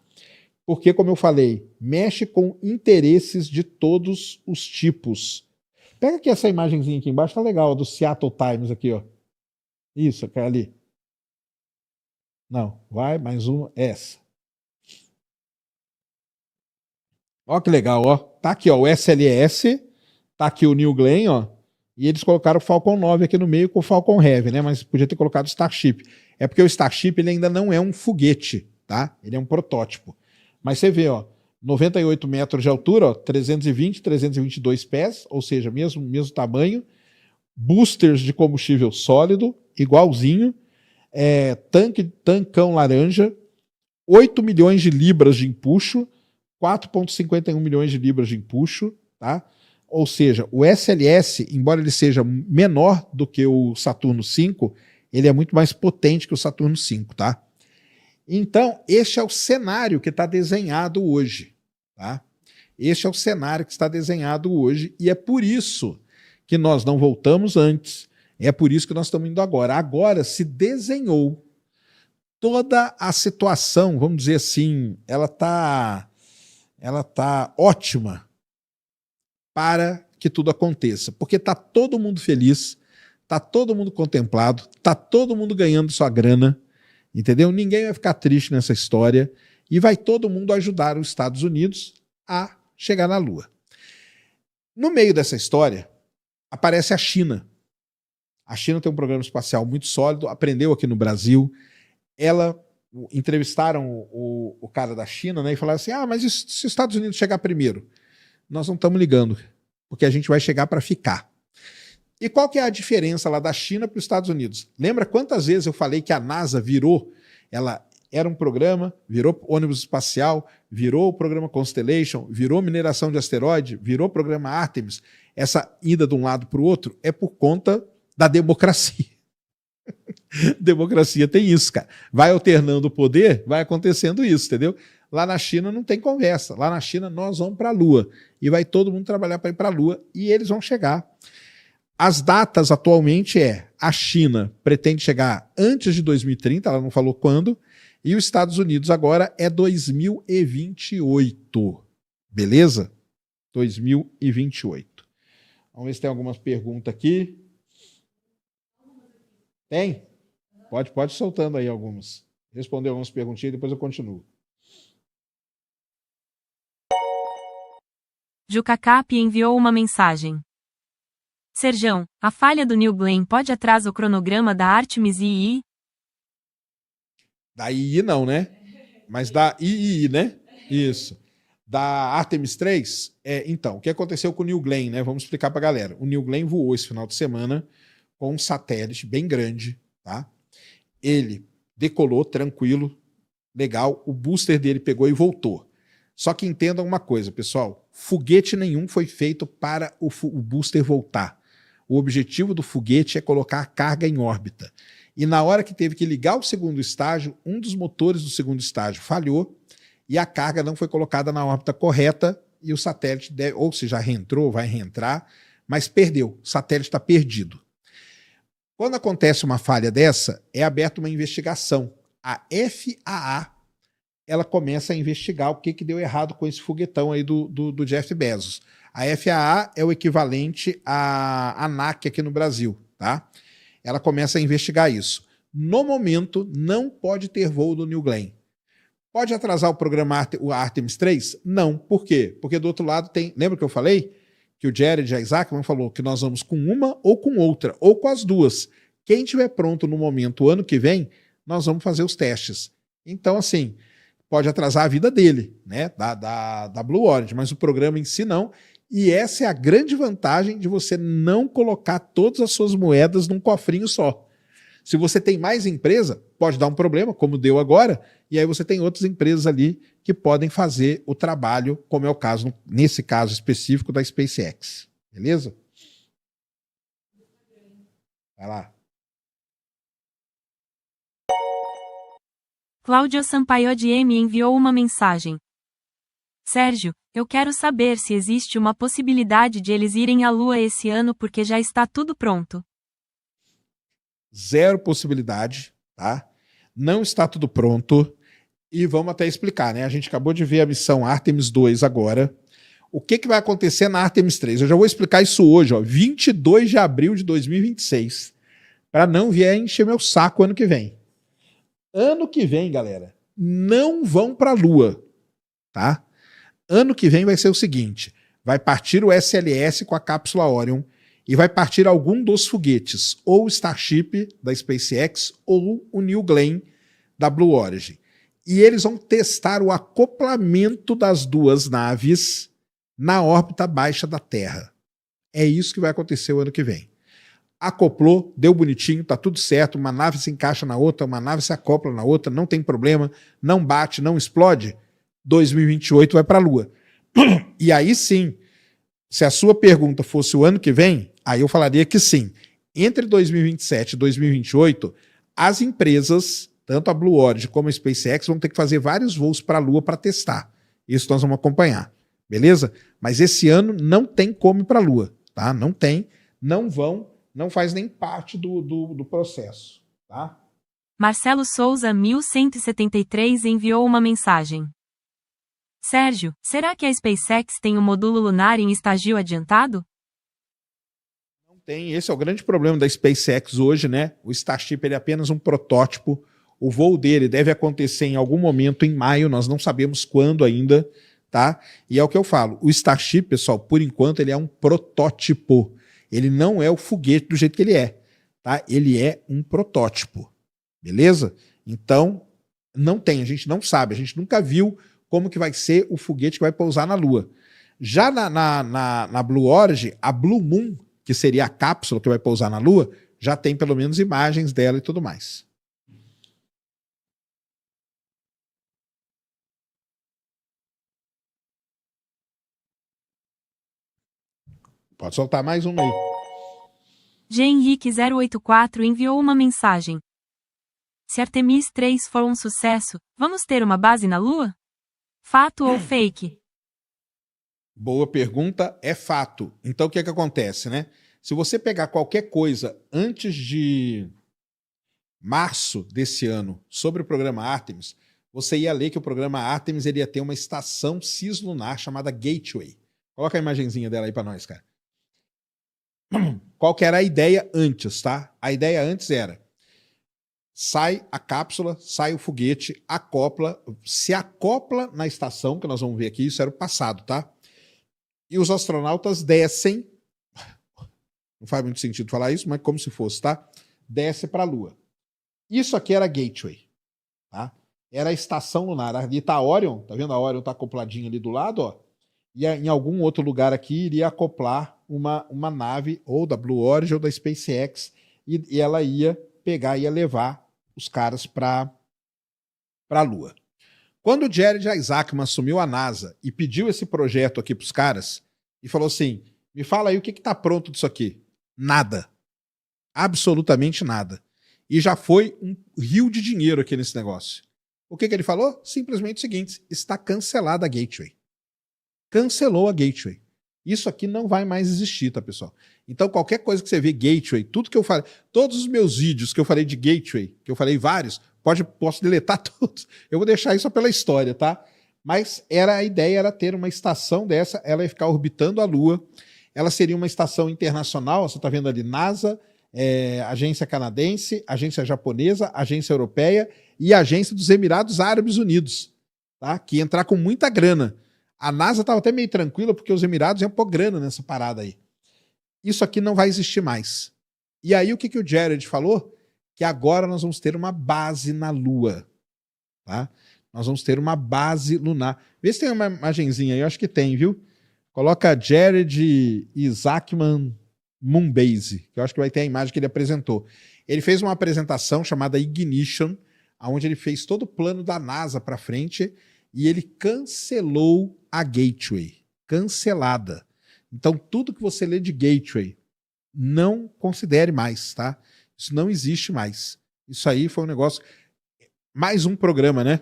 Porque, como eu falei, mexe com interesses de todos os tipos. Pega aqui essa imagenzinha aqui embaixo, tá legal, do Seattle Times aqui, ó. Isso, aquela ali. Não, vai, mais uma, essa. Ó que legal, ó. Tá aqui, ó, o SLS, tá aqui o New Glenn, ó. e eles colocaram o Falcon 9 aqui no meio com o Falcon Heavy, né? Mas podia ter colocado o Starship. É porque o Starship ele ainda não é um foguete, tá? Ele é um protótipo. Mas você vê, ó, 98 metros de altura, ó, 320, 322 pés, ou seja, mesmo tamanho, boosters de combustível sólido, igualzinho, tancão laranja, 8 milhões de libras de empuxo, 4,51 milhões de libras de empuxo, tá? Ou seja, o SLS, embora ele seja menor do que o Saturno V, ele é muito mais potente que o Saturno V, tá? Então, este é o cenário que está desenhado hoje, tá? Este é o cenário que está desenhado hoje e é por isso que nós não voltamos antes, é por isso que nós estamos indo agora. Agora se desenhou toda a situação, vamos dizer assim, ela tá ótima para que tudo aconteça, porque está todo mundo feliz, está todo mundo contemplado, está todo mundo ganhando sua grana, entendeu? Ninguém vai ficar triste nessa história e vai todo mundo ajudar os Estados Unidos a chegar na Lua. No meio dessa história, aparece a China. A China tem um programa espacial muito sólido, aprendeu aqui no Brasil. Entrevistaram o cara da China, né, e falaram assim, mas e se os Estados Unidos chegar primeiro? Nós não estamos ligando, porque a gente vai chegar para ficar. E qual que é a diferença lá da China para os Estados Unidos? Lembra quantas vezes eu falei que a NASA virou, ela era um programa, virou ônibus espacial, virou o programa Constellation, virou mineração de asteroide, virou o programa Artemis. Essa ida de um lado para o outro é por conta da democracia. Democracia tem isso, cara. Vai alternando o poder, vai acontecendo isso, entendeu? Lá na China não tem conversa. Lá na China nós vamos para a Lua. E vai todo mundo trabalhar para ir para a Lua e eles vão chegar. As datas atualmente a China pretende chegar antes de 2030, ela não falou quando, e os Estados Unidos agora é 2028. Beleza? 2028. Vamos ver se tem algumas perguntas aqui. Tem? Pode ir soltando aí algumas. Responder algumas perguntinhas e depois eu continuo. Jucacap enviou uma mensagem. Serjão, a falha do New Glenn pode atrasar o cronograma da Artemis II? Da II não, né? Mas da II, né? Isso. Da Artemis 3, então, o que aconteceu com o New Glenn, né? Vamos explicar para a galera. O New Glenn voou esse final de semana com um satélite bem grande, tá? Ele decolou tranquilo, legal, o booster dele pegou e voltou. Só que entendam uma coisa, pessoal, foguete nenhum foi feito para o booster voltar. O objetivo do foguete é colocar a carga em órbita. E na hora que teve que ligar o segundo estágio, um dos motores do segundo estágio falhou e a carga não foi colocada na órbita correta e o satélite, ou se já reentrou, vai reentrar, mas perdeu. O satélite está perdido. Quando acontece uma falha dessa, é aberta uma investigação. A FAA ela começa a investigar o que deu errado com esse foguetão aí do Jeff Bezos. A FAA é o equivalente à ANAC aqui no Brasil, tá? Ela começa a investigar isso. No momento, não pode ter voo do New Glenn. Pode atrasar o programa o Artemis 3? Não. Por quê? Porque do outro lado tem... Lembra que eu falei? Que o Jared Isaacman falou que nós vamos com uma ou com outra, ou com as duas. Quem estiver pronto no momento, ano que vem, nós vamos fazer os testes. Então, assim, pode atrasar a vida dele, né? Da Blue Origin, mas o programa em si não. E essa é a grande vantagem de você não colocar todas as suas moedas num cofrinho só. Se você tem mais empresa, pode dar um problema, como deu agora, e aí você tem outras empresas ali que podem fazer o trabalho, como é o caso, nesse caso específico, da SpaceX. Beleza? Vai lá. Cláudio Sampaio de M enviou uma mensagem. Sérgio, eu quero saber se existe uma possibilidade de eles irem à Lua esse ano porque já está tudo pronto. Zero possibilidade, tá? Não está tudo pronto. E vamos até explicar, né? A gente acabou de ver a missão Artemis 2 agora. O que vai acontecer na Artemis 3? Eu já vou explicar isso hoje, ó, 22 de abril de 2026, para não vier encher meu saco ano que vem. Ano que vem, galera, não vão para a Lua, tá? Ano que vem vai ser o seguinte, vai partir o SLS com a cápsula Orion e vai partir algum dos foguetes, ou o Starship da SpaceX ou o New Glenn da Blue Origin. E eles vão testar o acoplamento das duas naves na órbita baixa da Terra. É isso que vai acontecer o ano que vem. Acoplou, deu bonitinho, tá tudo certo, uma nave se encaixa na outra, uma nave se acopla na outra, não tem problema, não bate, não explode, 2028 vai para a Lua. E aí sim, se a sua pergunta fosse o ano que vem, aí eu falaria que sim. Entre 2027 e 2028, as empresas, tanto a Blue Origin como a SpaceX, vão ter que fazer vários voos para a Lua para testar. Isso nós vamos acompanhar, beleza? Mas esse ano não tem como ir para a Lua, tá? Não tem, não vão, não faz nem parte do processo, tá? Marcelo Souza 1173 enviou uma mensagem. Sérgio, será que a SpaceX tem um módulo lunar em estágio adiantado? Não tem, esse é o grande problema da SpaceX hoje, né? O Starship ele é apenas um protótipo. O voo dele deve acontecer em algum momento em maio, nós não sabemos quando ainda, tá? E é o que eu falo, o Starship, pessoal, por enquanto ele é um protótipo. Ele não é o foguete do jeito que ele é, tá? Ele é um protótipo, beleza? Então, não tem, a gente não sabe, a gente nunca viu como que vai ser o foguete que vai pousar na Lua. Já na Blue Origin, a Blue Moon, que seria a cápsula que vai pousar na Lua, já tem pelo menos imagens dela e tudo mais. Pode soltar mais uma aí. G. Henrique 084 enviou uma mensagem. Se Artemis 3 for um sucesso, vamos ter uma base na Lua? Fato ou fake? Boa pergunta, é fato. Então o que é que acontece, né? Se você pegar qualquer coisa antes de março desse ano sobre o programa Artemis, você ia ler que o programa Artemis ele ia ter uma estação cislunar chamada Gateway. Coloca a imagenzinha dela aí para nós, cara. Qual que era a ideia antes, tá? A ideia antes era sai a cápsula, sai o foguete, se acopla na estação, que nós vamos ver aqui, isso era o passado, tá? E os astronautas descem, não faz muito sentido falar isso, mas como se fosse, tá? Desce para a Lua. Isso aqui era a Gateway, tá? Era a estação lunar. Ali tá a Orion, tá vendo? A Orion tá acopladinha ali do lado, ó. E em algum outro lugar aqui iria acoplar uma nave ou da Blue Origin ou da SpaceX e ela ia pegar e ia levar os caras para a Lua. Quando o Jared Isaacman assumiu a NASA e pediu esse projeto aqui para os caras e falou assim, me fala aí o que está pronto disso aqui. Nada. Absolutamente nada. E já foi um rio de dinheiro aqui nesse negócio. O que ele falou? Simplesmente o seguinte, está cancelada a Gateway. Cancelou a Gateway. Isso aqui não vai mais existir, tá, pessoal? Então, qualquer coisa que você vê Gateway, tudo que eu falei, todos os meus vídeos que eu falei de Gateway, que eu falei vários, posso deletar todos. Eu vou deixar isso pela história, tá? Mas a ideia era ter uma estação dessa, ela ia ficar orbitando a Lua, ela seria uma estação internacional, você tá vendo ali, NASA, agência canadense, agência japonesa, agência europeia e agência dos Emirados Árabes Unidos, tá? Que ia entrar com muita grana. A NASA estava até meio tranquila porque os Emirados iam pôr grana nessa parada aí. Isso aqui não vai existir mais. E aí o que o Jared falou? Que agora nós vamos ter uma base na Lua. Tá? Nós vamos ter uma base lunar. Vê se tem uma imagenzinha aí, eu acho que tem, viu? Coloca Jared Isaacman Moonbase, que eu acho que vai ter a imagem que ele apresentou. Ele fez uma apresentação chamada Ignition, onde ele fez todo o plano da NASA para frente e ele cancelou a Gateway. Cancelada. Então, tudo que você lê de Gateway, não considere mais, tá? Isso não existe mais. Isso aí foi um negócio... Mais um programa, né?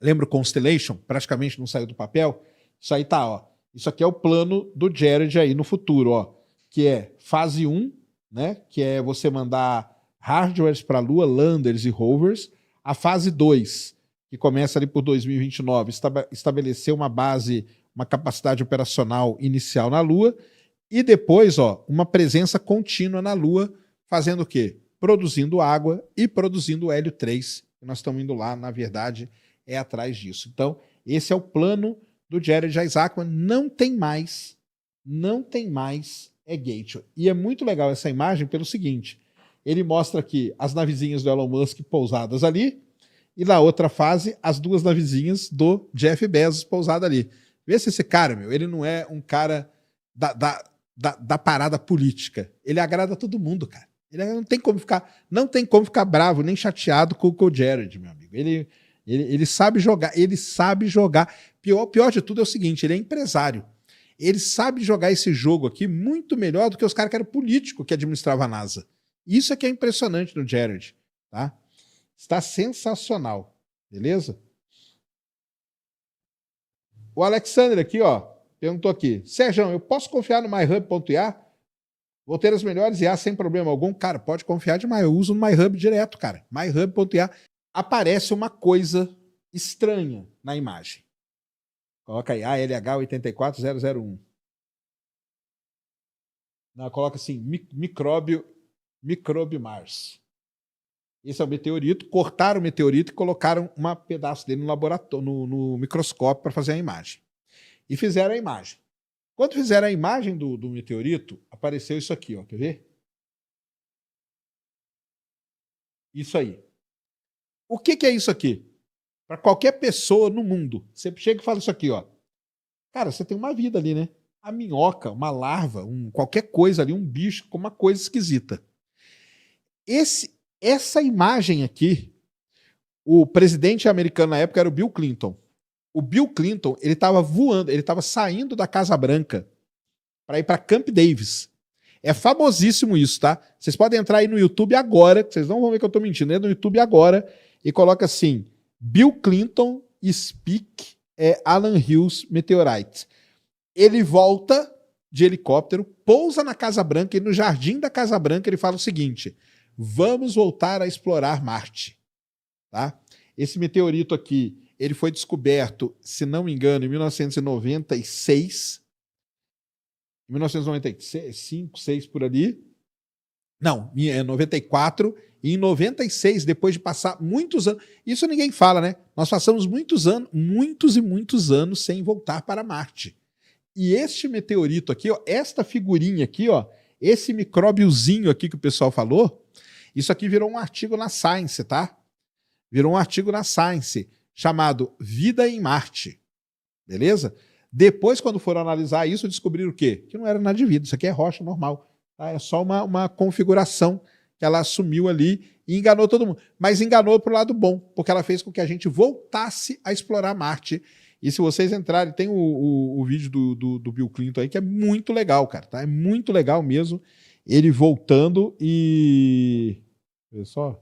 Lembra o Constellation? Praticamente não saiu do papel. Isso aí tá, ó. Isso aqui é o plano do Jared aí no futuro, ó. Que é fase 1, né? Que é você mandar hardwares para a Lua, landers e rovers. A fase 2, que começa ali por 2029, estabelecer uma base, uma capacidade operacional inicial na Lua. E depois, ó, uma presença contínua na Lua, fazendo o quê? Produzindo água e produzindo hélio 3. Nós estamos indo lá, na verdade, é atrás disso. Então, esse é o plano do Jared Isaacman. Não tem mais é Gateway. E é muito legal essa imagem pelo seguinte, ele mostra aqui as navezinhas do Elon Musk pousadas ali, e na outra fase, as duas navezinhas do Jeff Bezos pousadas ali. Vê se esse cara, meu, ele não é um cara da parada política. Ele agrada todo mundo, cara. Ele não tem como ficar bravo, nem chateado com o Jared, meu amigo. Ele sabe jogar, ele sabe jogar. Pior de tudo é o seguinte, ele é empresário. Ele sabe jogar esse jogo aqui muito melhor do que os caras que eram políticos que administravam a NASA. Isso é que é impressionante no Jared, tá? Está sensacional, beleza? O Alexander aqui, ó, perguntou aqui, Sérgio, eu posso confiar no MyHub.ia? Vou ter as melhores IA sem problema algum? Cara, pode confiar demais, eu uso o MyHub direto, cara. MyHub.ia. Aparece uma coisa estranha na imagem. Coloca aí, ALH84001. Não, coloca assim, micróbio Mars. Esse é o meteorito, cortaram o meteorito e colocaram um pedaço dele no laboratório, no microscópio para fazer a imagem. E fizeram a imagem. Quando fizeram a imagem do meteorito, apareceu isso aqui, ó, quer ver? Isso aí. O que é isso aqui? Para qualquer pessoa no mundo, você chega e fala isso aqui, ó. Cara, você tem uma vida ali, né? A minhoca, uma larva, qualquer coisa ali, um bicho com uma coisa esquisita. Essa imagem aqui, o presidente americano na época era o Bill Clinton. O Bill Clinton, ele estava voando, ele estava saindo da Casa Branca para ir para Camp Davis. É famosíssimo isso, tá? Vocês podem entrar aí no YouTube agora, vocês não vão ver que eu estou mentindo, entra no YouTube agora e coloca assim, Bill Clinton speak Alan Hills Meteorite. Ele volta de helicóptero, pousa na Casa Branca e no jardim da Casa Branca ele fala o seguinte, vamos voltar a explorar Marte. Tá? Esse meteorito aqui, ele foi descoberto, se não me engano, em 1996. Em 1995, 6 por ali. Não, em 94. E em 96, depois de passar muitos anos... Isso ninguém fala, né? Nós passamos muitos e muitos anos sem voltar para Marte. E este meteorito aqui, ó, esta figurinha aqui, ó, esse micróbiozinho aqui que o pessoal falou, isso aqui virou um artigo na Science, tá? Virou um artigo na Science chamado Vida em Marte. Beleza? Depois, quando foram analisar isso, descobriram o quê? Que não era nada de vida, isso aqui é rocha normal. Tá? É só uma configuração que ela assumiu ali e enganou todo mundo. Mas enganou para o lado bom, porque ela fez com que a gente voltasse a explorar Marte. E se vocês entrarem, tem o vídeo do Bill Clinton aí, que é muito legal, cara. Tá? É muito legal mesmo. Ele voltando e... Olha só.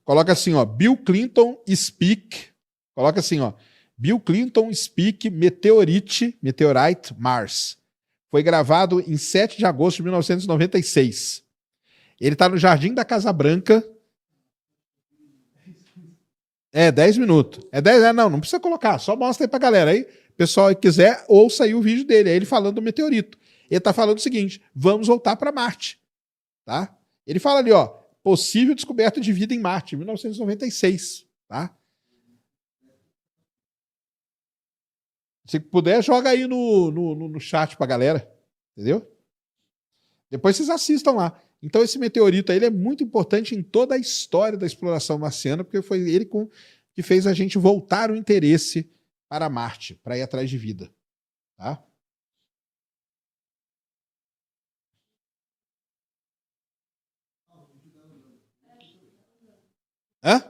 Coloca assim, ó, Bill Clinton speak. Coloca assim, ó, Bill Clinton speak Meteorite Mars. Foi gravado em 7 de agosto de 1996. Ele tá no jardim da Casa Branca. 10 minutos. 10, não precisa colocar, só mostra aí pra galera aí. Pessoal que quiser, ouça aí o vídeo dele, aí ele falando do meteorito. Ele tá falando o seguinte, vamos voltar para Marte. Tá? Ele fala ali, ó, possível descoberta de vida em Marte, 1996, tá? Se puder, joga aí no chat pra galera, entendeu? Depois vocês assistam lá. Então esse meteorito aí, ele é muito importante em toda a história da exploração marciana, porque foi ele que fez a gente voltar o interesse para Marte, para ir atrás de vida, tá? Hã?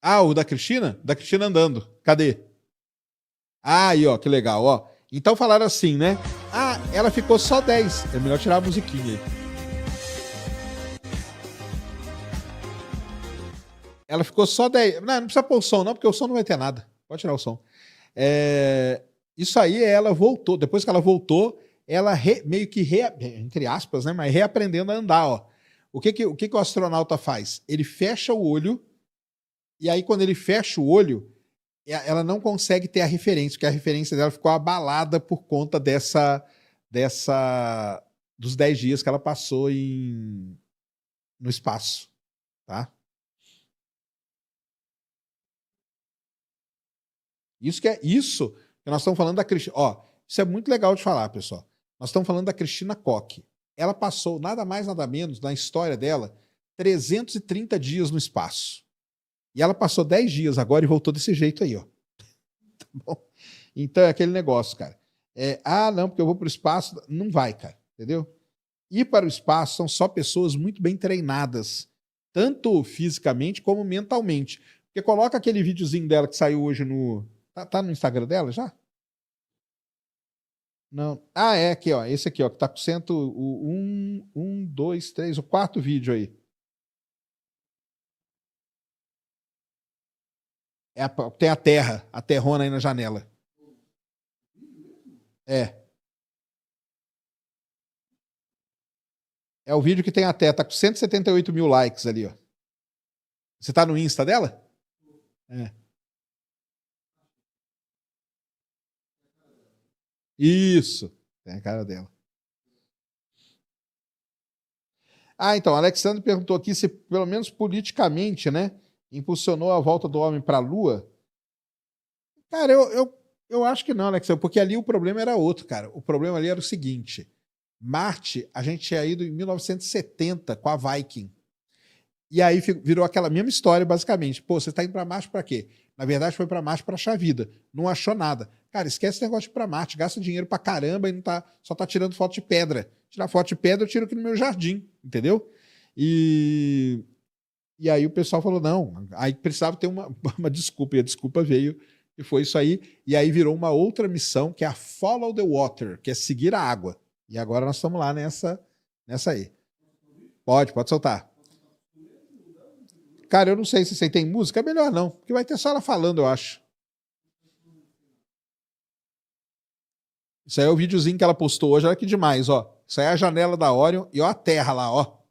Ah, o da Cristina? Da Cristina andando. Cadê? Ah, aí, ó, que legal, ó. Então falaram assim, né? Ah, ela ficou só 10. É melhor tirar a musiquinha aí. Ela ficou só 10. Não precisa pôr o som, não, porque o som não vai ter nada. Pode tirar o som. Isso aí, ela voltou. Depois que ela voltou, ela meio que, entre aspas, né? Mas reaprendendo a andar, ó. O que o astronauta faz? Ele fecha o olho, e aí quando ele fecha o olho, ela não consegue ter a referência, porque a referência dela ficou abalada por conta dos 10 dias que ela passou no espaço, tá? Isso que nós estamos falando da Cristina. Ó, isso é muito legal de falar, pessoal. Nós estamos falando da Cristina Koch. Ela passou nada mais, nada menos, na história dela, 330 dias no espaço. E ela passou 10 dias agora e voltou desse jeito aí, ó. Tá bom? Então é aquele negócio, cara. Não, porque eu vou para o espaço. Não vai, cara. Entendeu? Ir para o espaço são só pessoas muito bem treinadas, tanto fisicamente como mentalmente. Porque coloca aquele videozinho dela que saiu hoje no... Tá no Instagram dela já? Não. É aqui, ó. Esse aqui, ó, que tá com 2, 3, o quarto vídeo aí. Tem a terra, a terrona aí na janela. É o vídeo que tem a terra, tá com 178 mil likes ali, ó. Você tá no Insta dela? É. Isso. Tem a cara dela. Então, Alexandre perguntou aqui se, pelo menos politicamente, né, impulsionou a volta do homem para a Lua. Cara, eu acho que não, Alexandre, porque ali o problema era outro, cara. O problema ali era o seguinte: Marte, a gente tinha ido em 1970 com a Viking. E aí virou aquela mesma história, basicamente. Pô, você está indo para Marte para quê? Na verdade, foi para Marte para achar vida. Não achou nada. Cara, esquece esse negócio de ir para Marte. Gasta dinheiro para caramba e só tá tirando foto de pedra. Tirar foto de pedra, eu tiro aqui no meu jardim, entendeu? E aí o pessoal falou, não. Aí precisava ter uma desculpa. E a desculpa veio e foi isso aí. E aí virou uma outra missão, que é a Follow the Water, que é seguir a água. E agora nós estamos lá nessa aí. Pode soltar. Cara, eu não sei se você tem música, é melhor não, porque vai ter só ela falando, eu acho. Isso aí é o videozinho que ela postou hoje, olha que demais, ó. Isso aí é a janela da Orion e ó a Terra lá, ó.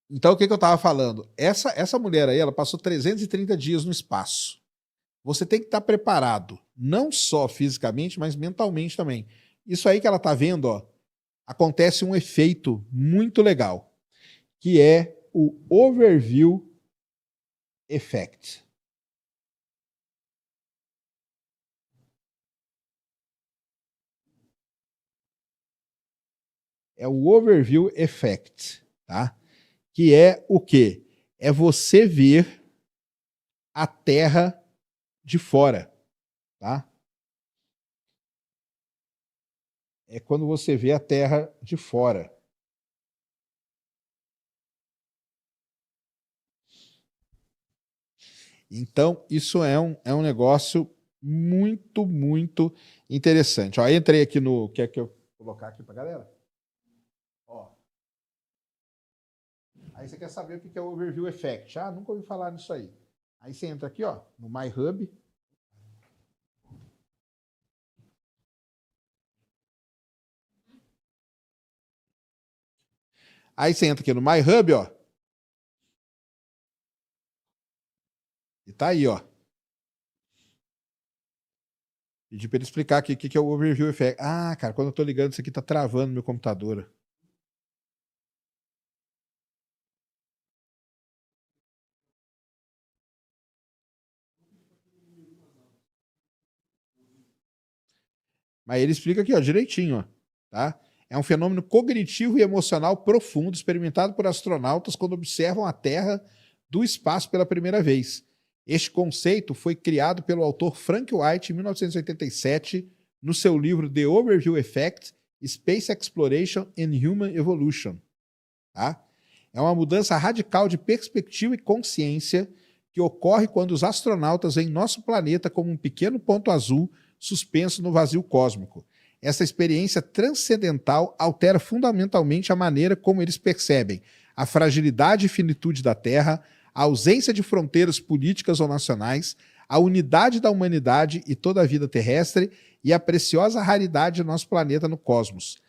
Então o que eu tava falando? Essa mulher aí, ela passou 330 dias no espaço. Você tem que estar preparado, não só fisicamente, mas mentalmente também. Isso aí que ela tá vendo, ó, acontece um efeito muito legal, que é o Overview Effect. É o Overview Effect, tá? Que é o quê? É você ver a Terra de fora, tá? É quando você vê a Terra de fora. Então, isso é um negócio muito, muito interessante. Ó, entrei aqui no... Quer que eu colocar aqui pra galera? Ó. Aí você quer saber o que é o Overview Effect. Nunca ouvi falar nisso aí. Aí você entra aqui, ó, no My Hub. Aí você entra aqui no My Hub, ó. E tá aí, ó. Pedi para ele explicar aqui o que é o Overview Effect. Cara, quando eu tô ligando, isso aqui tá travando meu computador. Mas ele explica aqui, ó, direitinho, ó, tá? É um fenômeno cognitivo e emocional profundo experimentado por astronautas quando observam a Terra do espaço pela primeira vez. Este conceito foi criado pelo autor Frank White em 1987 no seu livro The Overview Effect: Space Exploration and Human Evolution. Tá? É uma mudança radical de perspectiva e consciência que ocorre quando os astronautas veem nosso planeta como um pequeno ponto azul suspenso no vazio cósmico. Essa experiência transcendental altera fundamentalmente a maneira como eles percebem a fragilidade e finitude da Terra, a ausência de fronteiras políticas ou nacionais, a unidade da humanidade e toda a vida terrestre e a preciosa raridade do nosso planeta no cosmos.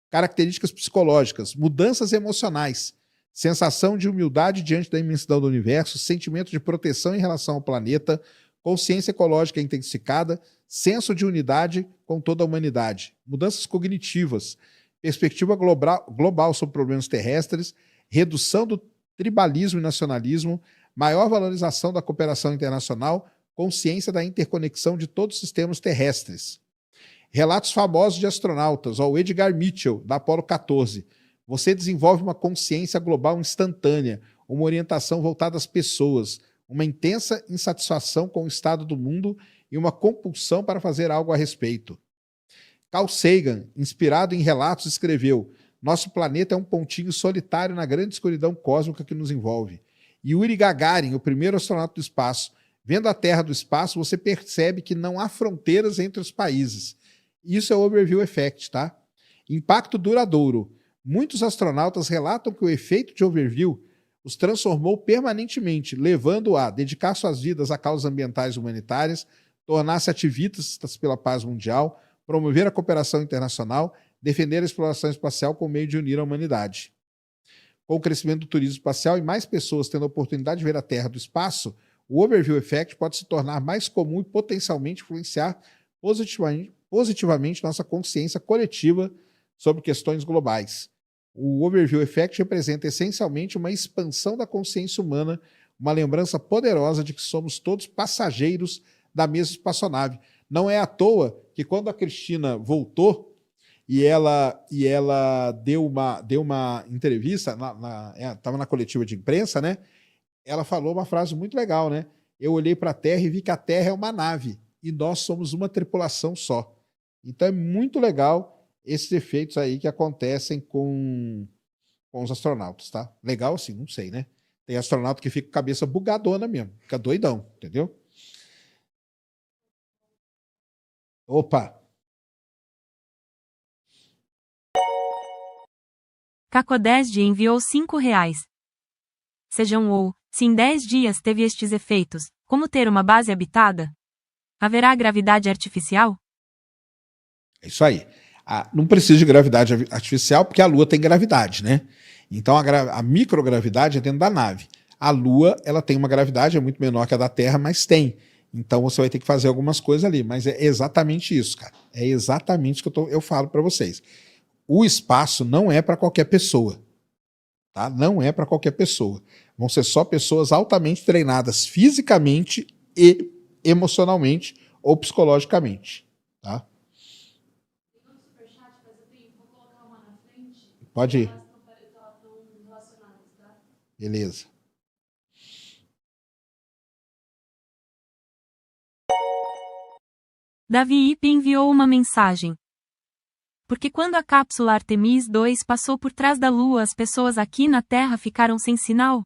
Características psicológicas, mudanças emocionais, sensação de humildade diante da imensidão do universo, sentimento de proteção em relação ao planeta, consciência ecológica intensificada, senso de unidade com toda a humanidade. Mudanças cognitivas, perspectiva global sobre problemas terrestres, redução do tribalismo e nacionalismo, maior valorização da cooperação internacional, consciência da interconexão de todos os sistemas terrestres. Relatos famosos de astronautas, o Edgar Mitchell, da Apollo 14. Você desenvolve uma consciência global instantânea, uma orientação voltada às pessoas, uma intensa insatisfação com o estado do mundo e uma compulsão para fazer algo a respeito. Carl Sagan, inspirado em relatos, escreveu: nosso planeta é um pontinho solitário na grande escuridão cósmica que nos envolve. Yuri Gagarin, o primeiro astronauta do espaço, vendo a Terra do espaço, você percebe que não há fronteiras entre os países. Isso é o Overview Effect, tá? Impacto duradouro. Muitos astronautas relatam que o efeito de Overview os transformou permanentemente, levando a dedicar suas vidas a causas ambientais e humanitárias, tornar-se ativistas pela paz mundial, promover a cooperação internacional, defender a exploração espacial como meio de unir a humanidade. Com o crescimento do turismo espacial e mais pessoas tendo a oportunidade de ver a Terra do espaço, o Overview Effect pode se tornar mais comum e potencialmente influenciar positivamente nossa consciência coletiva sobre questões globais. O Overview Effect representa essencialmente uma expansão da consciência humana, uma lembrança poderosa de que somos todos passageiros da mesma espaçonave. Não é à toa que quando a Cristina voltou e ela deu uma entrevista, estava na coletiva de imprensa, né? Ela falou uma frase muito legal, né? Eu olhei para a Terra e vi que a Terra é uma nave e nós somos uma tripulação só. Então é muito legal esses efeitos aí que acontecem com os astronautas, tá? Legal assim, não sei, né? Tem astronauta que fica com a cabeça bugadona mesmo, fica doidão, entendeu? Opa! Cacodesde enviou R$5. Sejam ou, se em 10 dias teve estes efeitos, como ter uma base habitada? Haverá gravidade artificial? É isso aí. Não precisa de gravidade artificial porque a Lua tem gravidade, né? Então a microgravidade é dentro da nave. A Lua, ela tem uma gravidade, é muito menor que a da Terra, mas tem. Então você vai ter que fazer algumas coisas ali. Mas é exatamente isso, cara. É exatamente o que eu falo para vocês. O espaço não é para qualquer pessoa. Tá? Não é para qualquer pessoa. Vão ser só pessoas altamente treinadas fisicamente e emocionalmente ou psicologicamente. Tá? Pode ir. Beleza. Davi Ip enviou uma mensagem. Porque quando a cápsula Artemis 2 passou por trás da Lua, as pessoas aqui na Terra ficaram sem sinal?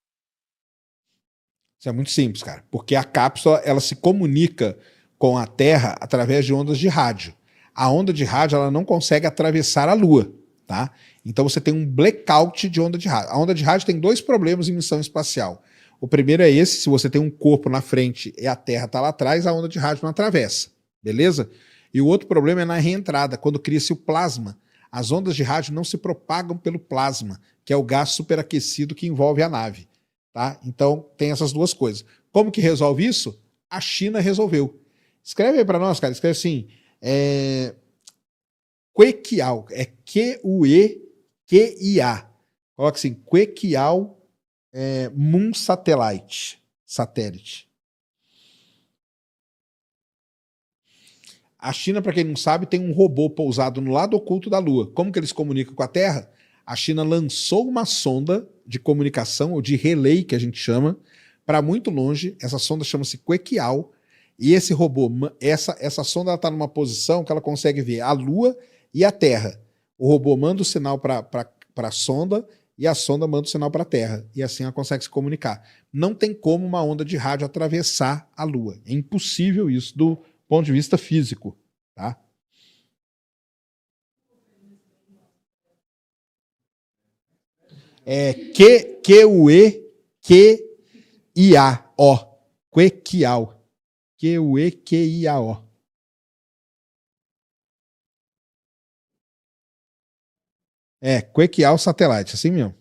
Isso é muito simples, cara. Porque a cápsula ela se comunica com a Terra através de ondas de rádio. A onda de rádio ela não consegue atravessar a Lua, tá? Então você tem um blackout de onda de rádio. A onda de rádio tem dois problemas em missão espacial. O primeiro é esse: se você tem um corpo na frente e a Terra está lá atrás, a onda de rádio não atravessa, beleza? E o outro problema é na reentrada, quando cria-se o plasma. As ondas de rádio não se propagam pelo plasma, que é o gás superaquecido que envolve a nave. Tá? Então tem essas duas coisas. Como que resolve isso? A China resolveu. Escreve aí para nós, cara. Escreve assim: Queqiao. É Q-U-E-Q-I-A. Coloca assim: Queqiao Moon Satellite. Satélite. A China, para quem não sabe, tem um robô pousado no lado oculto da Lua. Como que eles comunicam com a Terra? A China lançou uma sonda de comunicação, ou de relay, que a gente chama, para muito longe. Essa sonda chama-se Queqiao. E esse robô, essa sonda está numa posição que ela consegue ver a Lua e a Terra. O robô manda o sinal para a sonda e a sonda manda o sinal para a Terra. E assim ela consegue se comunicar. Não tem como uma onda de rádio atravessar a Lua. É impossível isso do ponto de vista físico. Tá? É Q-U-E-Q-I-A-O. Queqiao. Queqiao. É, Queqiao Satellite, assim mesmo.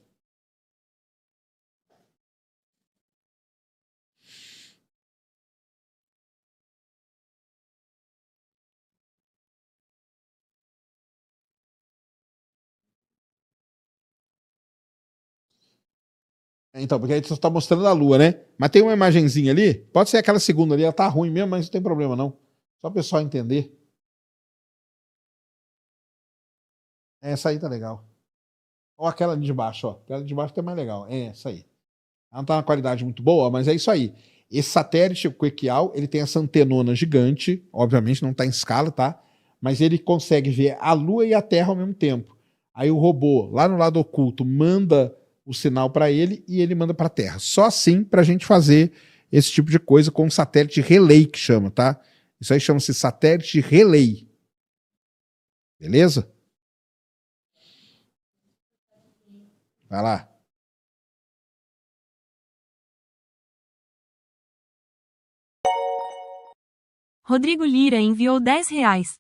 Então, porque aí você está mostrando a Lua, né? Mas tem uma imagenzinha ali, pode ser aquela segunda ali, ela tá ruim mesmo, mas não tem problema não. Só o pessoal entender. Essa aí tá legal. Ou aquela ali de baixo, ó. Aquela de baixo tá mais legal. É essa aí. Ela não tá na qualidade muito boa, mas é isso aí. Esse satélite, o Quequial, ele tem essa antenona gigante, obviamente não tá em escala, tá? Mas ele consegue ver a Lua e a Terra ao mesmo tempo. Aí o robô, lá no lado oculto, manda o sinal para ele e ele manda para a Terra. Só assim para a gente fazer esse tipo de coisa com um satélite relay que chama, tá? Isso aí chama-se satélite relay. Beleza? Vai lá. Rodrigo Lira enviou R$ 10.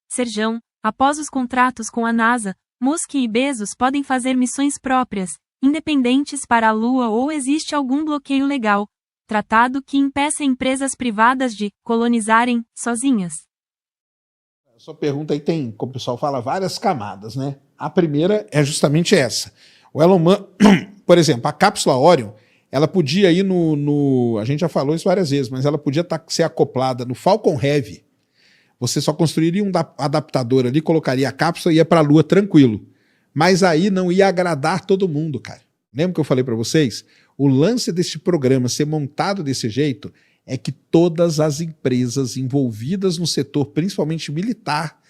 Serjão, após os contratos com a NASA, Musk e Bezos podem fazer missões próprias, independentes para a Lua ou existe algum bloqueio legal, tratado que impeça empresas privadas de colonizarem sozinhas? A sua pergunta aí tem, como o pessoal fala, várias camadas, né? A primeira é justamente essa. O Elon Musk, por exemplo, a cápsula Orion, ela podia ir a gente já falou isso várias vezes, mas ela podia ser acoplada no Falcon Heavy. Você só construiria um adaptador ali, colocaria a cápsula e ia para a Lua tranquilo. Mas aí não ia agradar todo mundo, cara. Lembra que eu falei para vocês? O lance desse programa ser montado desse jeito é que todas as empresas envolvidas no setor, principalmente militar,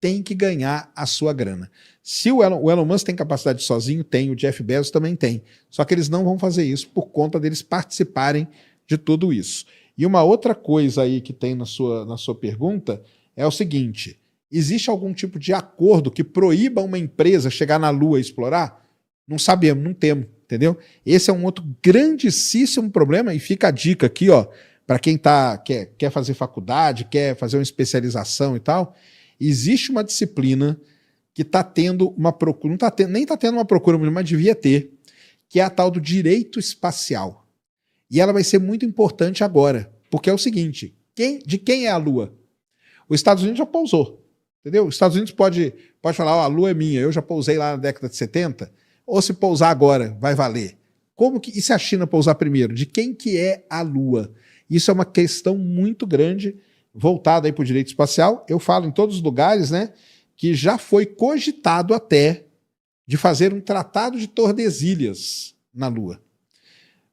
têm que ganhar a sua grana. Se o Elon Musk tem capacidade sozinho, tem, o Jeff Bezos também tem. Só que eles não vão fazer isso por conta deles participarem de tudo isso. E uma outra coisa aí que tem na sua pergunta é o seguinte: existe algum tipo de acordo que proíba uma empresa chegar na Lua e explorar? Não sabemos, não temos, entendeu? Esse é um outro grandíssimo problema e fica a dica aqui, ó, para quem quer fazer faculdade, quer fazer uma especialização e tal. Existe uma disciplina que está tendo uma procura, nem está tendo uma procura, mas devia ter, que é a tal do direito espacial. E ela vai ser muito importante agora, porque é o seguinte: de quem é a Lua? Os Estados Unidos já pousou, entendeu? Os Estados Unidos pode falar, ó, a Lua é minha, eu já pousei lá na década de 70, ou se pousar agora, vai valer. E se a China pousar primeiro? De quem que é a Lua? Isso é uma questão muito grande, voltada aí para o direito espacial. Eu falo em todos os lugares, né, que já foi cogitado até de fazer um tratado de Tordesilhas na Lua.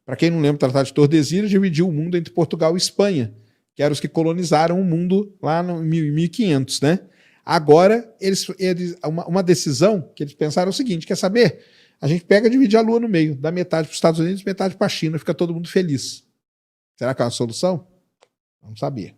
Para quem não lembra, o tratado de Tordesilhas dividiu o mundo entre Portugal e Espanha, que eram os que colonizaram o mundo lá no 1500, né? Agora, uma decisão que eles pensaram é o seguinte: quer saber? A gente pega e divide a Lua no meio, dá metade para os Estados Unidos, metade para a China, fica todo mundo feliz. Será que é uma solução? Vamos saber.